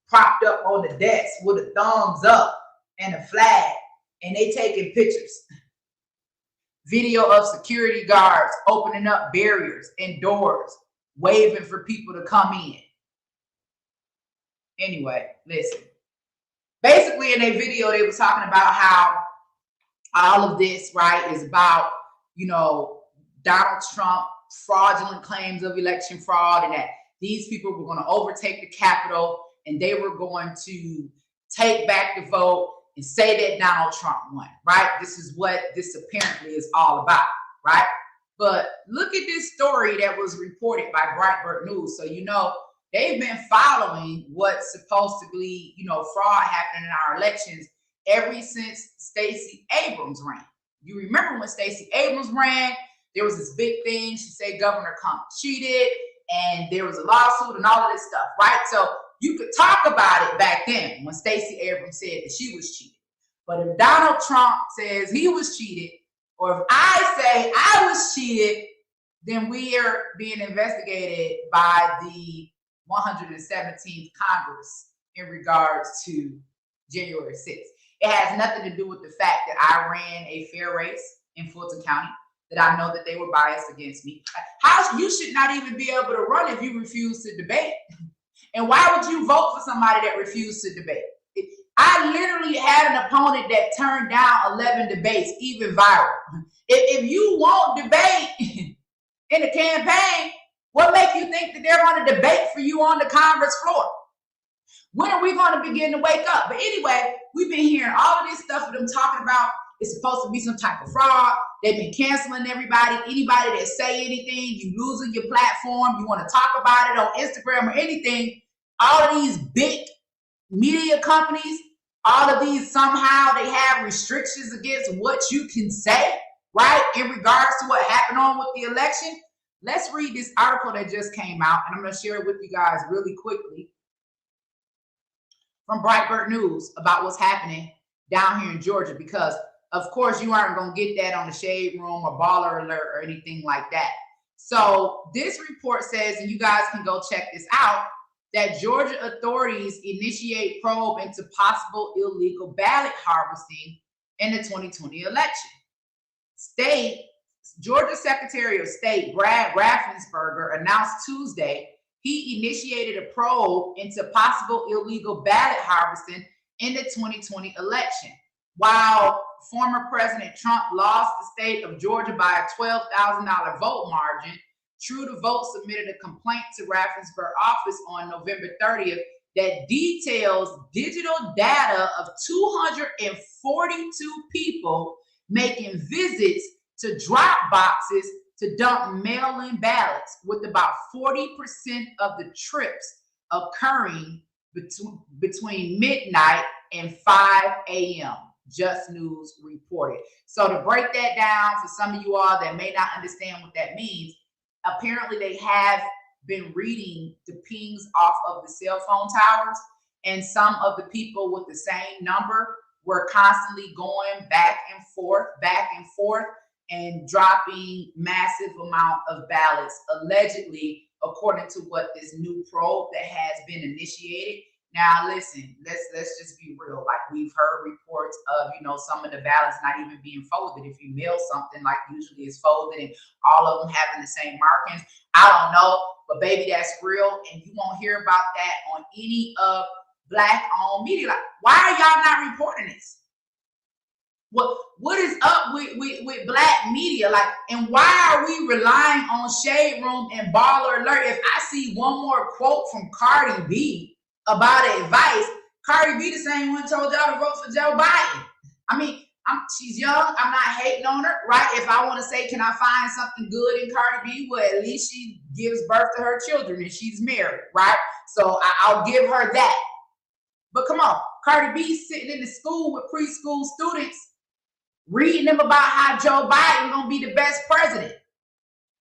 [SPEAKER 1] propped up on the desk with a thumbs up and a flag. And they taking pictures. Video of security guards opening up barriers and doors, waving for people to come in. Anyway, listen. Basically, in their video, they were talking about how all of this, right, is about, you know, Donald Trump, fraudulent claims of election fraud, and that these people were going to overtake the Capitol and they were going to take back the vote and say that Donald Trump won, right? This is what this apparently is all about, right? But look at this story that was reported by Breitbart News. So, you know, they've been following what's supposed to be, you know, fraud happening in our elections ever since Stacey Abrams ran. You remember when Stacey Abrams ran, there was this big thing. She said Governor Trump cheated and there was a lawsuit and all of this stuff, right? So you could talk about it back then when Stacey Abrams said that she was cheated. But if Donald Trump says he was cheated, or if I say I was cheated, then we are being investigated by the 117th Congress in regards to January 6th. It has nothing to do with the fact that I ran a fair race in Fulton County, that I know that they were biased against me. How you should not even be able to run if you refuse to debate. And why would you vote for somebody that refused to debate? I literally had an opponent that turned down 11 debates, even viral. If you won't debate in the campaign, what makes you think that they're going to debate for you on the Congress floor? When are we going to begin to wake up? But anyway, we've been hearing all of this stuff that I'm talking about. It's supposed to be some type of fraud. They've been canceling everybody. Anybody that say anything, you losing your platform. You want to talk about it on Instagram or anything. All of these big media companies, all of these, somehow they have restrictions against what you can say, right? In regards to what happened on with the election. Let's read this article that just came out, and I'm going to share it with you guys really quickly from Breitbart News about what's happening down here in Georgia, because of course you aren't going to get that on the Shade Room or Baller Alert or anything like that. So this report says, and you guys can go check this out, that Georgia authorities initiate probe into possible illegal ballot harvesting in the 2020 election. Georgia Secretary of State Brad Raffensperger announced Tuesday he initiated a probe into possible illegal ballot harvesting in the 2020 election. While former President Trump lost the state of Georgia by a $12,000 vote margin, True to Vote submitted a complaint to Raffensperger's office on November 30th that details digital data of 242 people making visits to drop boxes to dump mail-in ballots, with about 40% of the trips occurring between midnight and 5 a.m. Just News reported. So to break that down for some of you all that may not understand what that means, apparently they have been reading the pings off of the cell phone towers, and some of the people with the same number were constantly going back and forth, and dropping massive amount of ballots, allegedly, according to what this new probe that has been initiated. Now, listen, let's just be real. Like, we've heard reports of, some of the ballots not even being folded. If you mail something, like, usually it's folded and all of them having the same markings. I don't know, but baby, that's real, and you won't hear about that on any of Black-owned media. Like, why are y'all not reporting this? What is up with Black media? Like, and why are we relying on Shade Room and Baller Alert? If I see one more quote from Cardi B about advice, Cardi B the same one told y'all to vote for Joe Biden. I mean, she's young. I'm not hating on her, right? If I want to say, can I find something good in Cardi B? Well, at least she gives birth to her children and she's married, right? So I'll give her that. But come on, Cardi B sitting in the school with preschool students, reading them about how Joe Biden gonna be the best president.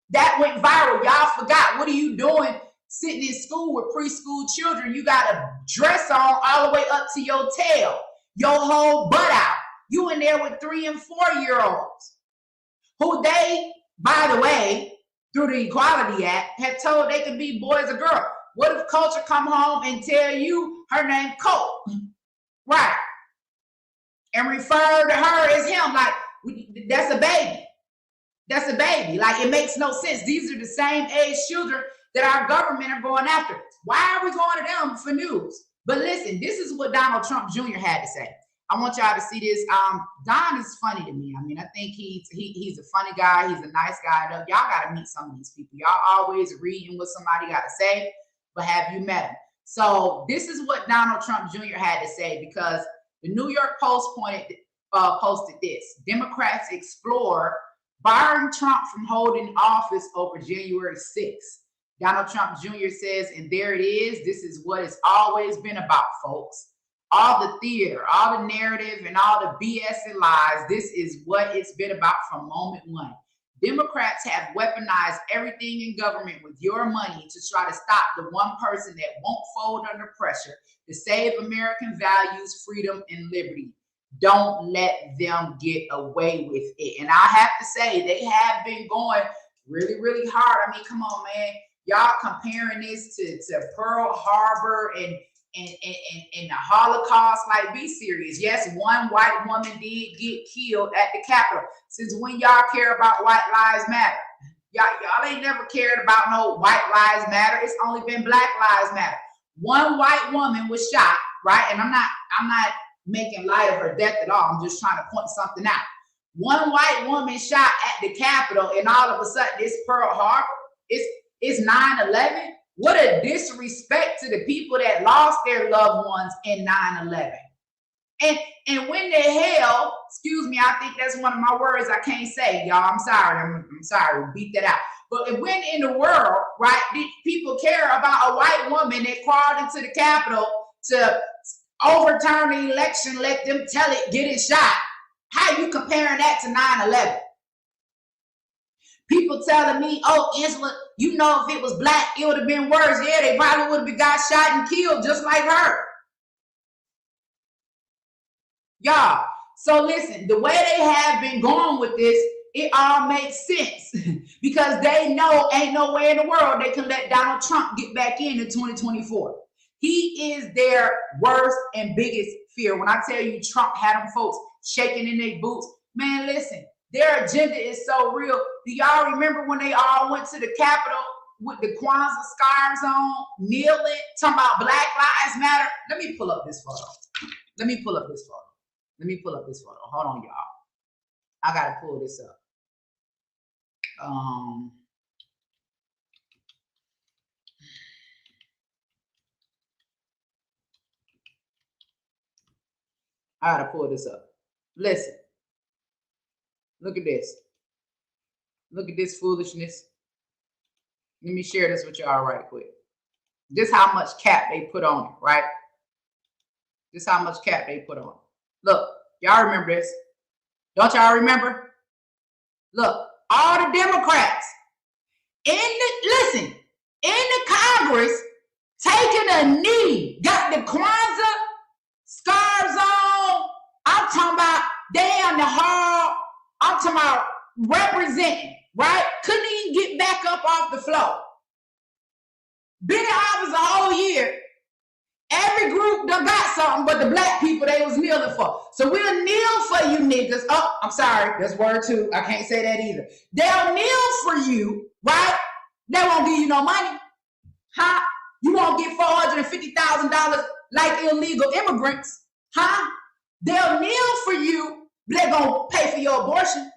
[SPEAKER 1] That went viral. Y'all forgot. What are you doing sitting in school with preschool children? You got a dress on all the way up to your tail, your whole butt out. You in there with 3 and 4-year-olds who they, by the way, through the Equality Act, have told they can be boys or girls. What if Culture come home and tell you her name Colt, right? And refer to her as him, like, that's a baby. That's a baby. Like, it makes no sense. These are the same age children that our government are going after. Why are we going to them for news? But listen, this is what Donald Trump Jr. had to say. I want y'all to see this. Don is funny to me. I mean, I think he's a funny guy. He's a nice guy. Y'all got to meet some of these people. Y'all always reading what somebody got to say, but have you met him? So this is what Donald Trump Jr. had to say, because the New York Post posted this. Democrats explore barring Trump from holding office over January 6th. Donald Trump Jr. says, and there it is. This is what it's always been about, folks. All the theater, all the narrative, and all the BS and lies. This is what it's been about from moment one. Democrats have weaponized everything in government with your money to try to stop the one person that won't fold under pressure to save American values, freedom, and liberty. Don't let them get away with it. And I have to say, they have been going really, really hard. I mean, come on, man. Y'all comparing this to Pearl Harbor and the Holocaust. Like, be serious. Yes, one white woman did get killed at the Capitol. Since when y'all care about White Lives Matter? Y'all ain't never cared about no White Lives Matter. It's only been Black Lives Matter. One white woman was shot, right? And I'm not making light of her death at all. I'm just trying to point something out. One white woman shot at the Capitol, and all of a sudden it's Pearl Harbor. It's 9/11. What a disrespect to the people that lost their loved ones in 9/11. And when the hell, excuse me, I think that's one of my words I can't say, y'all. I'm sorry. I'm sorry. Beat that out. But when in the world, right, did people care about a white woman that crawled into the Capitol to overturn the election, let them tell it, get it shot? How you comparing that to 9/11? People telling me, oh, Angela, if it was black, it would have been worse. Yeah, they probably would have got shot and killed just like her. Y'all, so listen, the way they have been going with this, it all makes sense because they know ain't no way in the world they can let Donald Trump get back in 2024. He is their worst and biggest fear. When I tell you Trump had them folks shaking in their boots, man, listen, their agenda is so real. Do y'all remember when they all went to the Capitol with the Kwanzaa scarves on, kneeling, talking about Black Lives Matter? Let me pull up this photo. Hold on, y'all. I gotta pull this up. I gotta pull this up. Listen. Look at this. Look at this foolishness. Let me share this with y'all right quick. This how much cap they put on it, right? This how much cap they put on it. Look, y'all remember this? Don't y'all remember? Look, all the Democrats in the Congress taking a knee, got the Kwanzaa scarves on. I'm talking about they in the hall. I'm talking about representing, right? Couldn't even get back up off the floor. Been in office a whole year. Every group done got something but the black people they was kneeling for. So we'll kneel for you niggas. Oh, I'm sorry. That's word two. I can't say that either. They'll kneel for you, right? They won't give you no money. Huh? You won't get $450,000 like illegal immigrants. Huh? They'll kneel for you, but they're going to pay for your abortion.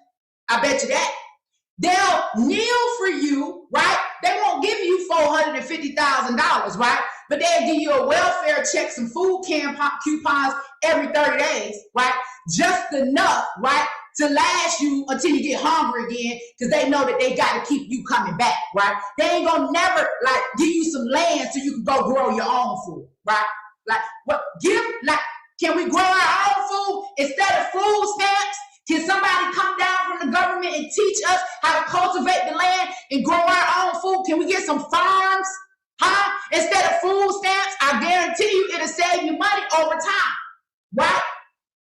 [SPEAKER 1] I bet you that. They'll kneel for you, right? They won't give you $450,000, right? But they'll give you a welfare check, some food coupons every 30 days, right? Just enough, right, to last you until you get hungry again, because they know that they got to keep you coming back, right? They ain't gonna never like give you some land so you can go grow your own food, right? Like what? Can we grow our own food instead of food stamps? Can somebody come down from the government and teach us how to cultivate the land and grow our own food? Can we get some farms? Huh? Instead of food stamps, I guarantee you it'll save you money over time, right?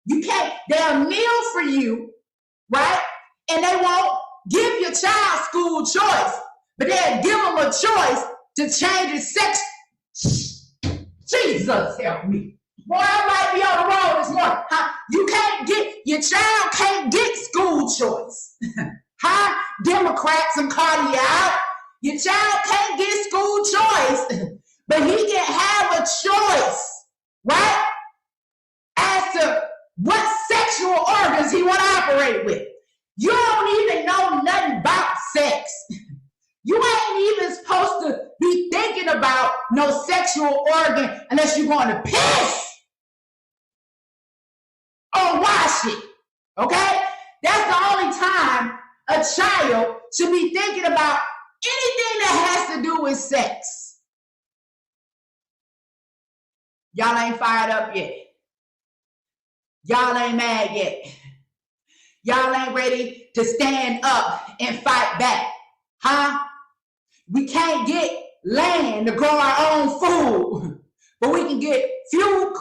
[SPEAKER 1] You can't, they'll kneel for you, right? And they won't give your child school choice, but they'll give them a choice to change his sex. Jesus help me. Boy, I might be on the road this morning. Huh? Your child can't get school choice. Huh? Democrats and call you out. Your child can't get school choice, but he can have a choice, right? As to what sexual organs he want to operate with. You don't even know nothing about sex. You ain't even supposed to be thinking about no sexual organ unless you're going to piss or wash it, okay? That's the only time a child should be thinking about anything that has to do with sex. Y'all ain't fired up yet. Y'all ain't mad yet. Y'all ain't ready to stand up and fight back, huh? We can't get land to grow our own food, but we can get food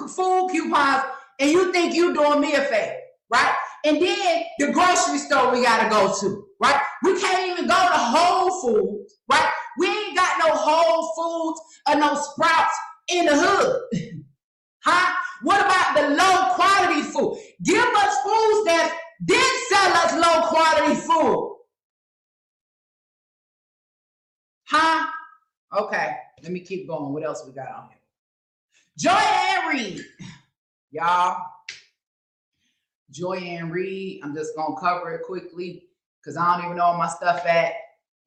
[SPEAKER 1] coupons, and you think you doing me a favor, right? And then the grocery store we gotta go to, right? We can't even go to Whole Foods, right? We ain't got no Whole Foods or no Sprouts in the hood, huh? What about the low quality food? Give us food stamps, then sell us low quality food. Huh? Okay, let me keep going. What else we got on here? Joy-Ann Reid. Y'all, Joy-Ann Reid, I'm just gonna cover it quickly because I don't even know where my stuff at.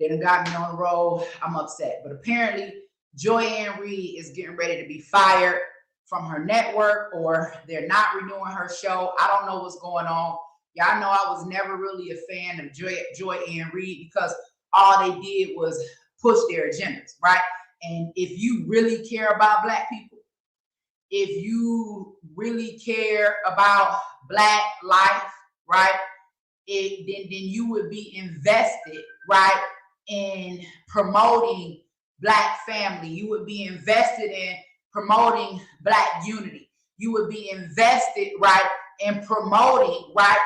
[SPEAKER 1] They done got me on the road. I'm upset. But apparently, Joy-Ann Reid is getting ready to be fired from her network, or they're not renewing her show. I don't know what's going on. Y'all know I was never really a fan of Joy-Ann Reid because all they did was push their agendas, right? And if you really care about Black people, if you really care about Black life, right, then you would be invested, right, in promoting Black family. You would be invested in promoting Black unity. You would be invested, right, in promoting, right,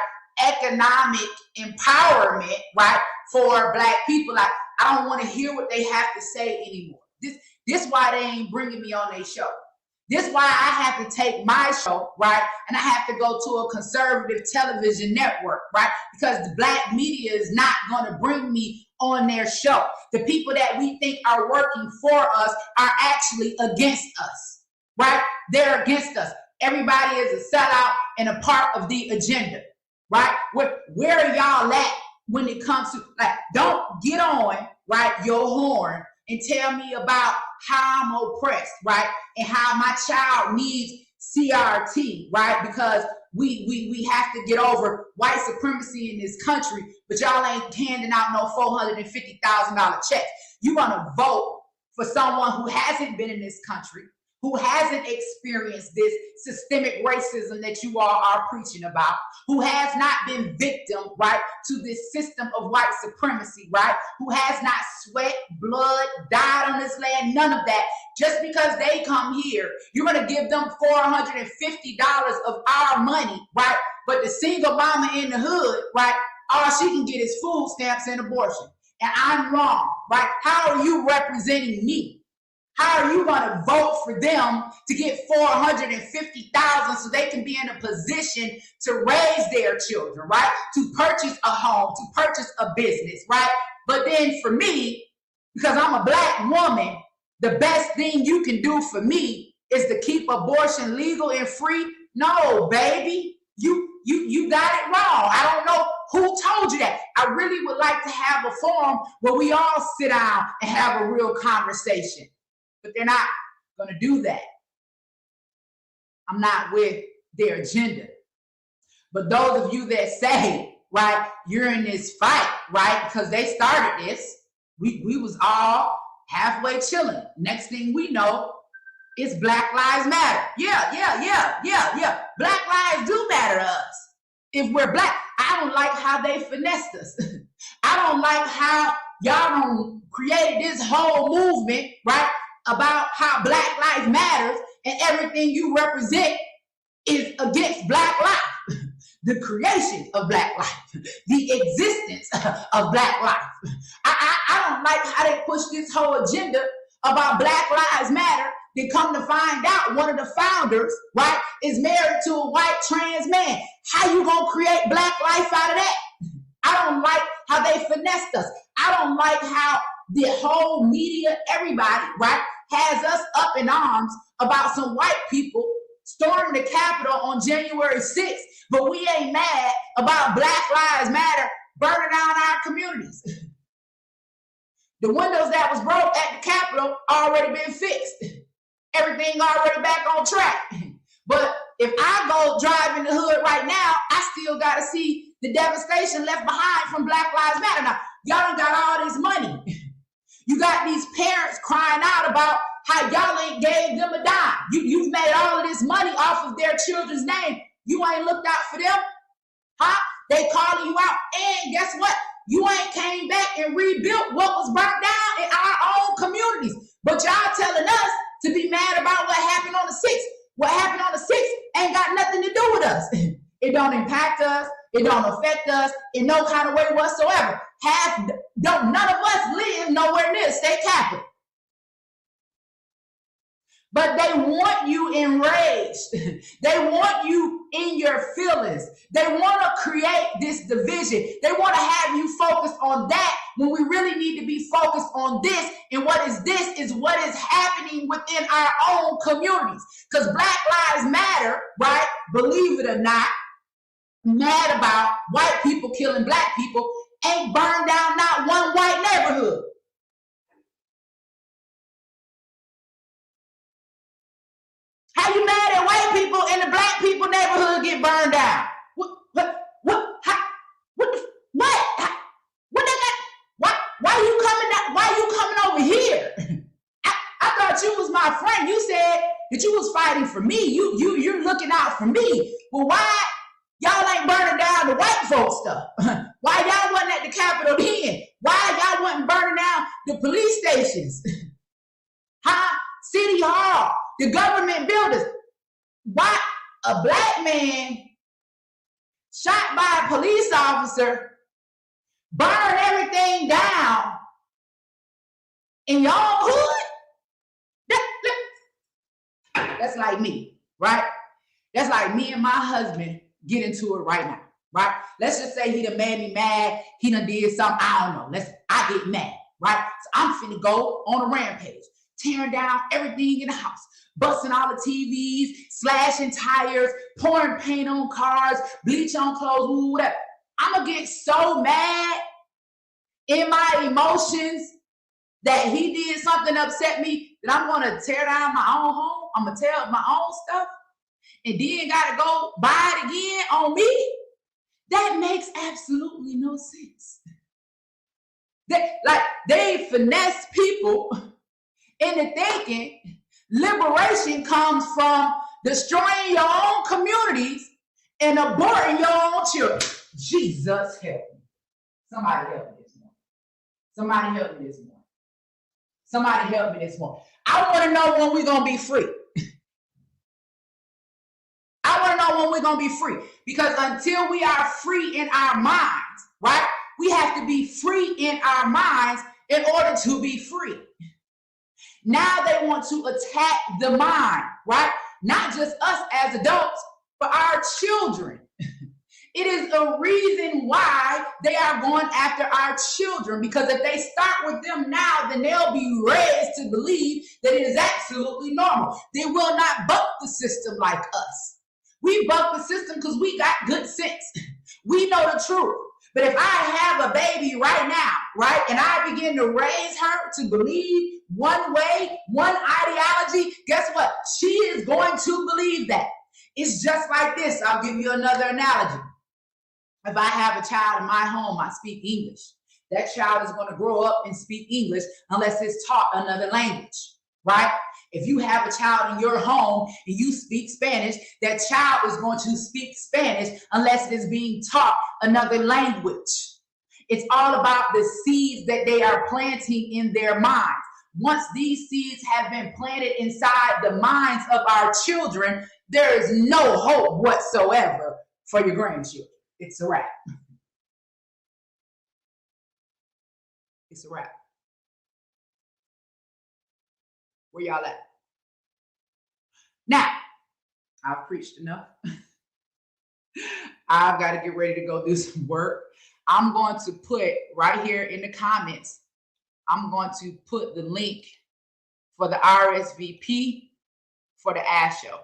[SPEAKER 1] economic empowerment, right, for Black people. Like, I don't want to hear what they have to say anymore. This why they ain't bringing me on their show. This why I have to take my show, right, and I have to go to a conservative television network, right, because the Black media is not going to bring me on their show. The people that we think are working for us are actually against us, right? They're against us. Everybody is a sellout and a part of the agenda, right? Where are y'all at when it comes to, like, don't get on, right, your horn and tell me about how I'm oppressed, right? And how my child needs CRT, right? Because we have to get over white supremacy in this country, but y'all ain't handing out no $450,000 checks. You want to vote for someone who hasn't been in this country, who hasn't experienced this systemic racism that you all are preaching about, who has not been victim, right, to this system of white supremacy, right, who has not sweat, blood, died on this land, none of that. Just because they come here, you're going to give them $450 of our money, right, but the single mama in the hood, right, all she can get is food stamps and abortion. And I'm wrong, right? How are you representing me? How are you going to vote for them to get $450,000 so they can be in a position to raise their children, right? To purchase a home, to purchase a business, right? But then for me, because I'm a black woman, the best thing you can do for me is to keep abortion legal and free. No, baby, you got it wrong. I don't know who told you that. I really would like to have a forum where we all sit down and have a real conversation. But they're not going to do that. I'm not with their agenda. But those of you that say, right, you're in this fight, right, because they started this, we was all halfway chilling. Next thing we know, it's Black Lives Matter. Yeah. Black lives do matter to us. If we're black, I don't like how they finessed us. I don't like how y'all created this whole movement, right, about how Black Lives Matters and everything you represent is against Black life, the creation of Black life, the existence of Black life. I don't like how they push this whole agenda about Black Lives Matter. Then come to find out one of the founders, right, is married to a white trans man. How you gonna create Black life out of that? I don't like how they finessed us. I don't like how the whole media, everybody, right, has us up in arms about some white people storming the Capitol on January 6th, but we ain't mad about Black Lives Matter burning down our communities. The windows that was broke at the Capitol already been fixed. Everything already back on track. But if I go drive in the hood right now, I still got to see the devastation left behind from Black Lives Matter. Now, y'all got all this money. You got these parents crying out about how y'all ain't gave them a dime. You've made all of this money off of their children's name. You ain't looked out for them? Huh? They calling you out. And guess what? You ain't came back and rebuilt what was burnt down in our own communities. But y'all telling us to be mad about what happened on the 6th. What happened on the 6th ain't got nothing to do with us. It don't impact us. It don't affect us in no kind of way whatsoever. None of us live nowhere near state capitol. But they want you enraged. They want you in your feelings. They want to create this division. They want to have you focused on that when we really need to be focused on this. And what is this is what is happening within our own communities. Because Black Lives Matter, right? Believe it or not, mad about white people killing black people, ain't burned down not one white neighborhood. How you mad at white people and the black people neighborhood get burned down? Why you coming down? Why you coming over here? I thought you was my friend. You said that you was fighting for me. You're looking out for me. Well, why y'all ain't burning down the white folks stuff? Why y'all wasn't at the Capitol then? Why y'all wasn't burning down the police stations? Huh? City Hall, the government buildings. Why a black man shot by a police officer, burn everything down in your own hood? That's like me, right? That's like me and my husband get into it right now, right? Let's just say he done made me mad. He done did something, I don't know. I get mad, right? So I'm finna go on a rampage, tearing down everything in the house, busting all the TVs, slashing tires, pouring paint on cars, bleach on clothes, whatever. I'm gonna get so mad in my emotions that he did something upset me that I'm gonna tear down my own home. I'm gonna tear up my own stuff. and then got to go buy it again on me? That makes absolutely no sense. They finesse people into thinking liberation comes from destroying your own communities and aborting your own children. Jesus help me. Somebody help me this morning. Somebody help me this morning. Somebody help me this morning. I want to know when we're going to be free. I want to know when we're going to be free. Because until we are free in our minds, right? We have to be free in our minds in order to be free. Now they want to attack the mind, right? Not just us as adults, but our children. It is a reason why they are going after our children, because if they start with them now, then they'll be raised to believe that it is absolutely normal. They will not buck the system like us. We buck the system because we got good sense. We know the truth. But if I have a baby right now, right, and I begin to raise her to believe one way, one ideology, guess what? She is going to believe that. It's just like this. I'll give you another analogy. If I have a child in my home, I speak English. That child is going to grow up and speak English unless it's taught another language, right? If you have a child in your home and you speak Spanish, that child is going to speak Spanish unless it is being taught another language. It's all about the seeds that they are planting in their minds. Once these seeds have been planted inside the minds of our children, there is no hope whatsoever for your grandchildren. It's a wrap. It's a wrap. Where y'all at? Now, I've preached enough. I've got to get ready to go do some work. I'm going to put right here in the comments, I'm going to put the link for the RSVP for the ASH show.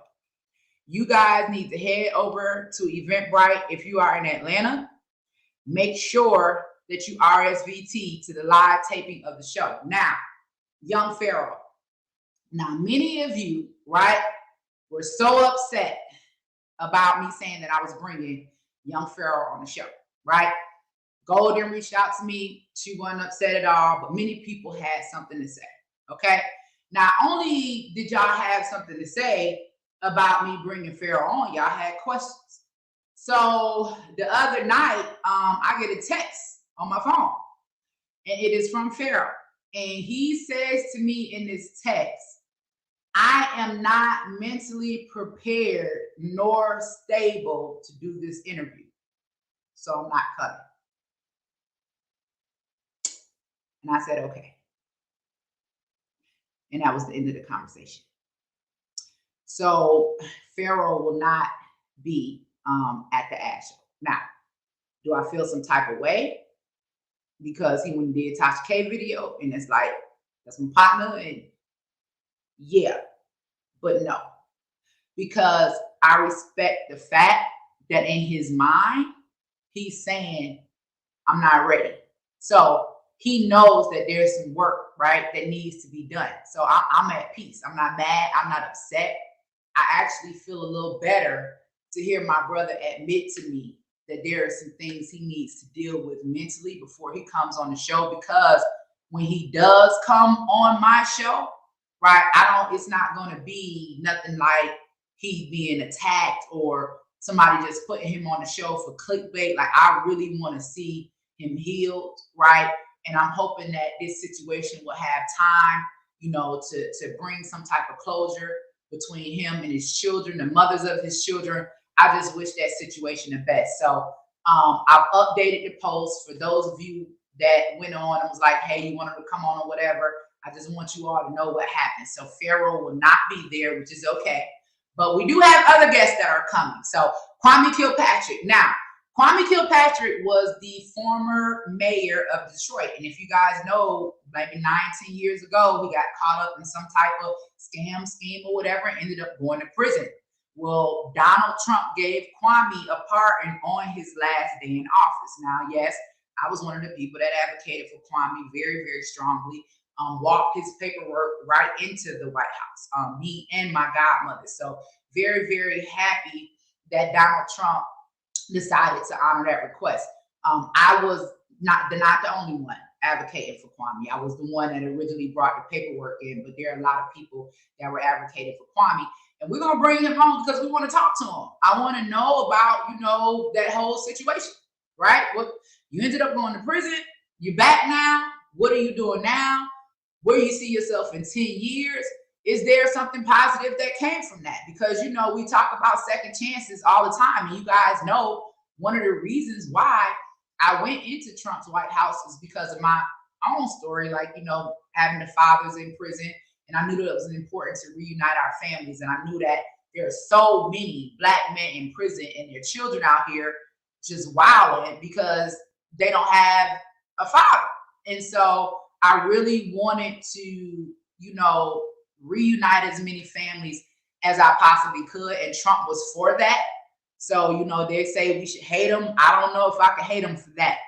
[SPEAKER 1] You guys need to head over to Eventbrite if you are in Atlanta. Make sure that you RSVP to the live taping of the show. Now, Young Pharaoh. Now, many of you, right, were so upset about me saying that I was bringing Young Pharaoh on the show, right? Golden reached out to me. She wasn't upset at all, but many people had something to say, okay? Not only did y'all have something to say about me bringing Pharaoh on, y'all had questions. So the other night, I get a text on my phone, and it is from Pharaoh. And he says to me in this text, I am not mentally prepared nor stable to do this interview, so I'm not coming. And I said, okay. And that was the end of the conversation. So Pharaoh will not be at the ASH show. Now, do I feel some type of way? Because he went and did Tasha K video, and it's like, that's my partner, and yeah, but no. Because I respect the fact that in his mind, he's saying, I'm not ready. So he knows that there's some work, right, that needs to be done. So I'm at peace. I'm not mad. I'm not upset. I actually feel a little better to hear my brother admit to me that there are some things he needs to deal with mentally before he comes on the show, because when he does come on my show, right, it's not going to be nothing like he's being attacked or somebody just putting him on the show for clickbait. Like, I really want to see him healed, right? And I'm hoping that this situation will have time, to bring some type of closure between him and his children, the mothers of his children. I just wish that situation the best. So I've updated the post for those of you that went on and was like, hey, you wanted to come on or whatever. I just want you all to know what happened. So Pharaoh will not be there, which is okay. But we do have other guests that are coming. So Kwame Kilpatrick. Now, Kwame Kilpatrick was the former mayor of Detroit. And if you guys know, maybe 19 years ago, he got caught up in some type of scam, scheme, or whatever, and ended up going to prison. Well, Donald Trump gave Kwame a pardon on his last day in office. Now, yes, I was one of the people that advocated for Kwame very, very strongly. walked his paperwork right into the White House, me and my godmother. So very, very happy that Donald Trump decided to honor that request. I was not the only one advocating for Kwame. I was the one that originally brought the paperwork in, but there are a lot of people that were advocating for Kwame. And we're going to bring him on because we want to talk to him. I want to know about, that whole situation, right? What you ended up going to prison. You're back now. What are you doing now? Where do you see yourself in 10 years? Is there something positive that came from that? Because, we talk about second chances all the time. And you guys know one of the reasons why I went into Trump's White House is because of my own story, having the fathers in prison. And I knew that it was important to reunite our families. And I knew that there are so many Black men in prison and their children out here just wilding because they don't have a father. And so I really wanted to, reunite as many families as I possibly could. And Trump was for that. So, they say we should hate him. I don't know if I can hate him for that.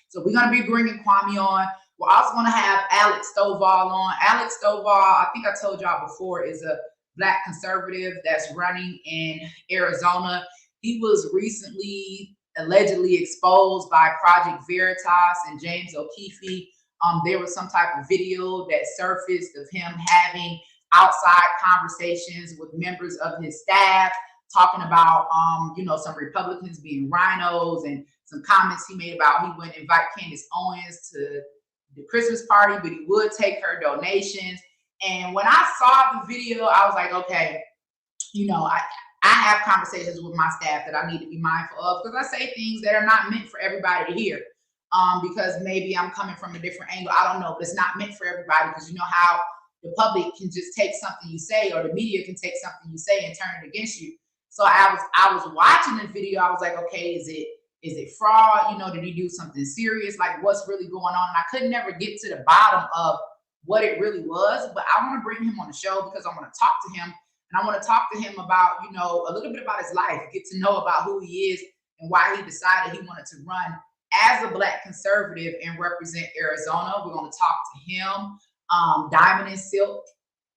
[SPEAKER 1] So we're going to be bringing Kwame on. We're also going to have Alex Stovall on. Alex Stovall, I think I told y'all before, is a Black conservative that's running in Arizona. He was recently allegedly exposed by Project Veritas and James O'Keefe. There was some type of video that surfaced of him having outside conversations with members of his staff, talking about, some Republicans being rhinos, and some comments he made about he wouldn't invite Candace Owens to the Christmas party, but he would take her donations. And when I saw the video, I was like, okay, I have conversations with my staff that I need to be mindful of, because I say things that are not meant for everybody to hear. Because maybe I'm coming from a different angle. I don't know, but it's not meant for everybody, because you know how the public can just take something you say, or the media can take something you say and turn it against you. So I was watching the video. I was like, okay, is it fraud? Did he do something serious? Like, what's really going on? And I could never get to the bottom of what it really was, but I want to bring him on the show because I want to talk to him. And I want to talk to him about, a little bit about his life, get to know about who he is and why he decided he wanted to run as a Black conservative and represent Arizona. We're going to talk to him. Diamond and Silk.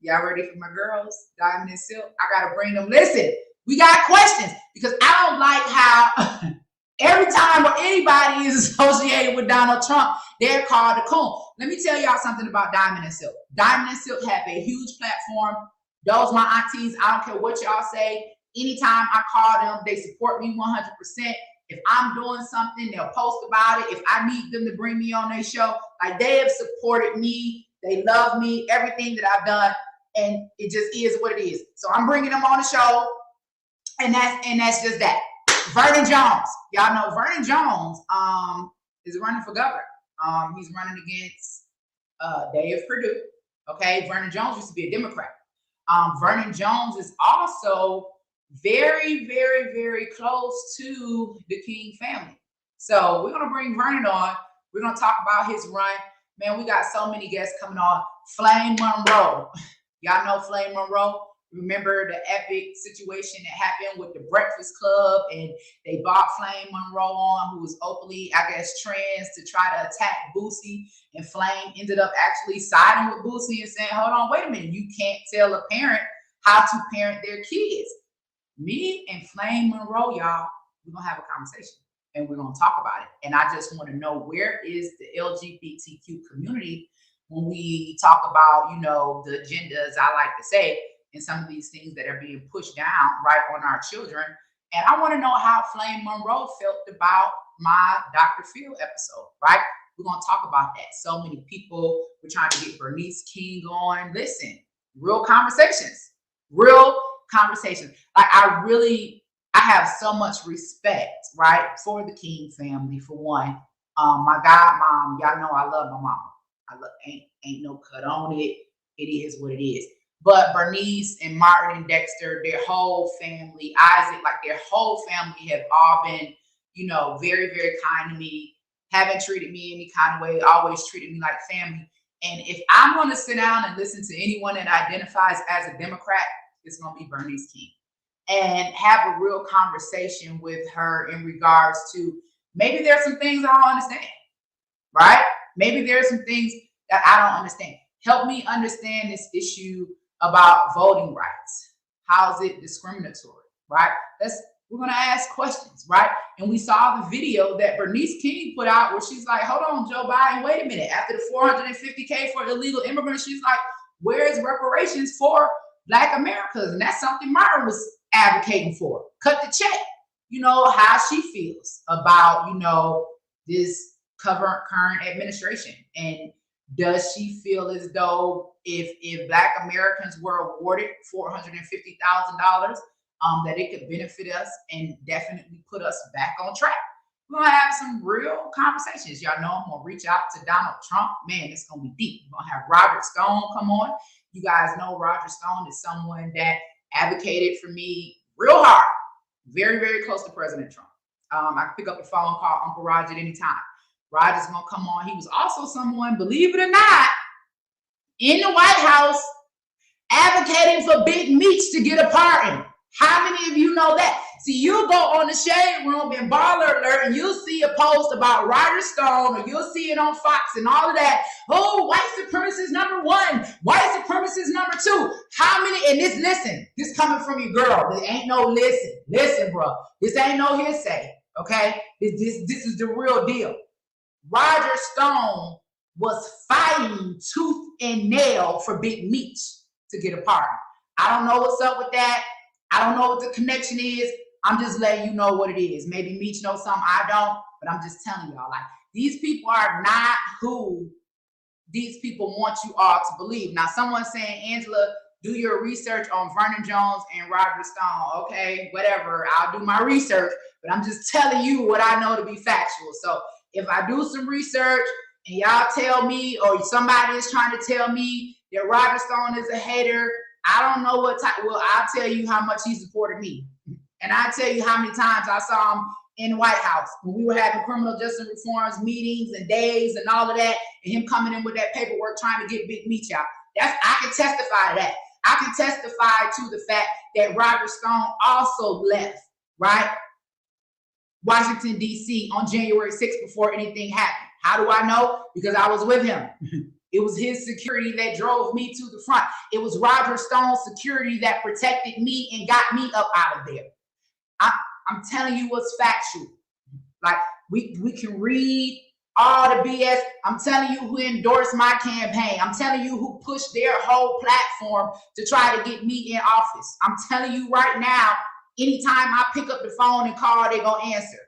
[SPEAKER 1] Y'all ready for my girls? Diamond and Silk. I got to bring them. Listen, we got questions, because I don't like how every time where anybody is associated with Donald Trump, they're called a coon. Let me tell y'all something about Diamond and Silk. Diamond and Silk have a huge platform. Those my aunties. I don't care what y'all say. Anytime I call them, they support me 100%. If I'm doing something, they'll post about it. If I need them to bring me on their show, like, they have supported me. They love me, everything that I've done, and it just is what it is. So I'm bringing them on the show, and that's just that. Vernon Jones, y'all know Vernon Jones is running for governor. He's running against Dave Perdue. Okay, Vernon Jones used to be a Democrat. Vernon Jones is also very, very, very close to the King family. So we're going to bring Vernon on. We're going to talk about his run. Man, we got so many guests coming on. Flame Monroe. Y'all know Flame Monroe. Remember the epic situation that happened with the Breakfast Club, and they brought Flame Monroe on, who was openly, I guess, trans, to try to attack Boosie. And Flame ended up actually siding with Boosie and saying, hold on, wait a minute. You can't tell a parent how to parent their kids. Me and Flame Monroe, y'all, we're going to have a conversation, and we're going to talk about it. And I just want to know, where is the LGBTQ community when we talk about, the agendas, I like to say, and some of these things that are being pushed down right on our children. And I want to know how Flame Monroe felt about my Dr. Phil episode, right? We're going to talk about that. So many people were trying to get Bernice King on. Listen, real conversations. Like, I have so much respect, right, for the King family, for one. My godmom, y'all know I love my mom. Ain't no cut on it. It is what it is. But Bernice and Martin and Dexter, their whole family, Isaac, like, their whole family have all been, very, very kind to me, haven't treated me any kind of way, always treated me like family. And if I'm going to sit down and listen to anyone that identifies as a Democrat, it's going to be Bernice King, and have a real conversation with her in regards to, maybe there's some things I don't understand, right? Maybe there are some things that I don't understand. Help me understand this issue about voting rights. How is it discriminatory, right? We're gonna ask questions, right? And we saw the video that Bernice King put out where she's like, hold on, Joe Biden, wait a minute. After the $450K for illegal immigrants, she's like, where's reparations for Black Americans? And that's something Myra was advocating for. Cut the check. You know, how she feels about, you know, this current administration. And does she feel as though if Black Americans were awarded $450,000, that it could benefit us and definitely put us back on track? We're gonna have some real conversations. Y'all know I'm gonna reach out to Donald Trump. Man, it's gonna be deep. We're gonna have Roger Stone come on. You guys know Roger Stone is someone that advocated for me real hard, very, very close to President Trump. I can pick up the phone, call Uncle Roger at any time. Roger's gonna come on. He was also someone, believe it or not, in the White House advocating for big meats to get a pardon. How many of you know that? See, you go on the Shade Room in Baller Alert and you'll see a post about Roger Stone, or you'll see it on Fox and all of that. Oh, white supremacist number 1, white supremacist number 2. How many? And this coming from your girl. There ain't no listen, bro. This ain't no hearsay. Okay, this is the real deal. Roger Stone was fighting tooth and nail for big meats to get a pardon. I don't know what's up with that. I don't know what the connection is. I'm just letting you know what it is. Maybe Meech knows something I don't, but I'm just telling y'all, like, these people are not who these people want you all to believe. Now, someone's saying, Angela, do your research on Vernon Jones and Roger Stone. Okay, whatever. I'll do my research, but I'm just telling you what I know to be factual. So if I do some research and y'all tell me, or somebody is trying to tell me that Roger Stone is a hater, I don't know what type. Well, I'll tell you how much he supported me. And I'll tell you how many times I saw him in the White House when we were having criminal justice reforms meetings and days and all of that, and him coming in with that paperwork trying to get big meat out. I can testify to that. I can testify to the fact that Roger Stone also left, right, Washington, D.C. on January 6th before anything happened. How do I know? Because I was with him. It was his security that drove me to the front. It was Roger Stone's security that protected me and got me up out of there. I'm telling you what's factual. Like, we can read all the BS. I'm telling you who endorsed my campaign. I'm telling you who pushed their whole platform to try to get me in office. I'm telling you right now, anytime I pick up the phone and call, they're going to answer.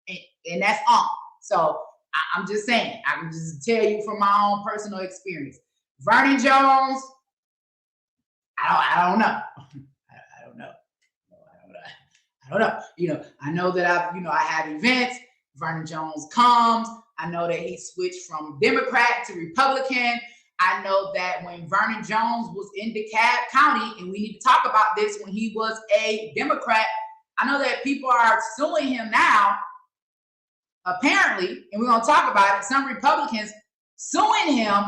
[SPEAKER 1] And that's on. So I'm just saying, I can just tell you from my own personal experience. Vernon Jones, I don't know. I don't know. I don't know. You know, I know that I have events. Vernon Jones comes. I know that he switched from Democrat to Republican. I know that when Vernon Jones was in DeKalb County, and we need to talk about this, when he was a Democrat, I know that people are suing him now, apparently, and we're going to talk about it. Some Republicans suing him,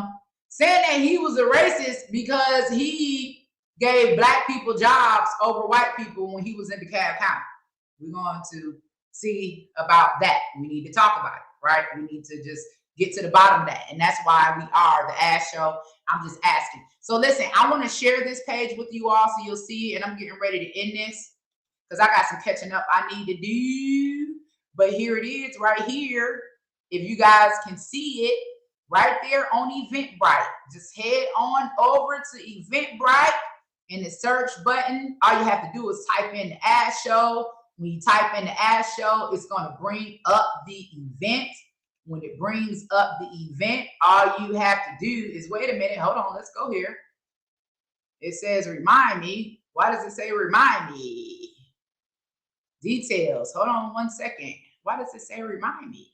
[SPEAKER 1] saying that he was a racist because he gave Black people jobs over white people when he was in DeKalb County. We're going to see about that. We need to talk about it, right? We need to just get to the bottom of that. And that's why we are the Ask Show. I'm just asking. So listen, I want to share this page with you all so you'll see it. And I'm getting ready to end this because I got some catching up I need to do. But here it is right here. If you guys can see it right there on Eventbrite, just head on over to Eventbrite in the search button. All you have to do is type in the Ask Show. When you type in the Ask Show, it's going to bring up the event. When it brings up the event, all you have to do is, wait a minute, hold on, let's go here. It says remind me. Why does it say remind me? Details, hold on 1 second. Why does it say remind me?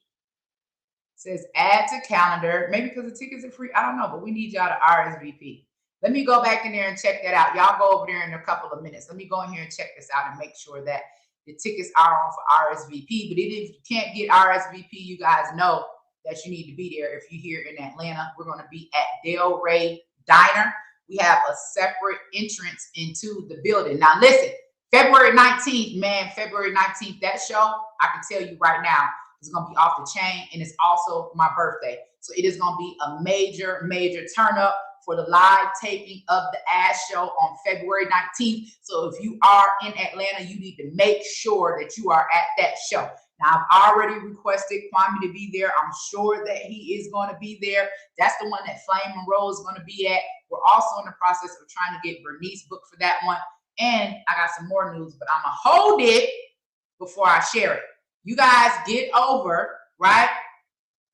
[SPEAKER 1] It says add to calendar, maybe because the tickets are free, I don't know, but we need y'all to RSVP. Let me go back in there and check that out. Y'all go over there in a couple of minutes. Let me go in here and check this out and make sure that the tickets are on for RSVP. But if you can't get RSVP, you guys know that you need to be there. If you're here in Atlanta, we're going to be at Del Rey Diner. We have a separate entrance into the building. Now, listen, February 19th, man, February 19th, that show, I can tell you right now, is going to be off the chain, and it's also my birthday. So it is going to be a major, major turn up for the live taping of the Ash Show on February 19th. So if you are in Atlanta, you need to make sure that you are at that show. Now, I've already requested Kwame to be there. I'm sure that he is going to be there. That's the one that Flame Monroe is going to be at. We're also in the process of trying to get Bernice booked for that one. And I got some more news, but I'm going to hold it before I share it. You guys get over, right?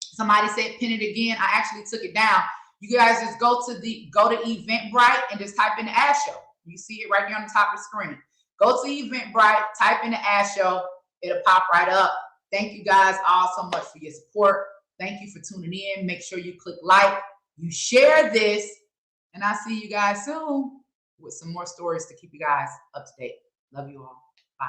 [SPEAKER 1] Somebody said pin it again. I actually took it down. You guys just go to Eventbrite and just type in the Ash Show. You see it right here on the top of the screen. Go to Eventbrite, type in the Ash Show. It'll pop right up. Thank you guys all so much for your support. Thank you for tuning in. Make sure you click like, you share this, and I'll see you guys soon with some more stories to keep you guys up to date. Love you all. Bye.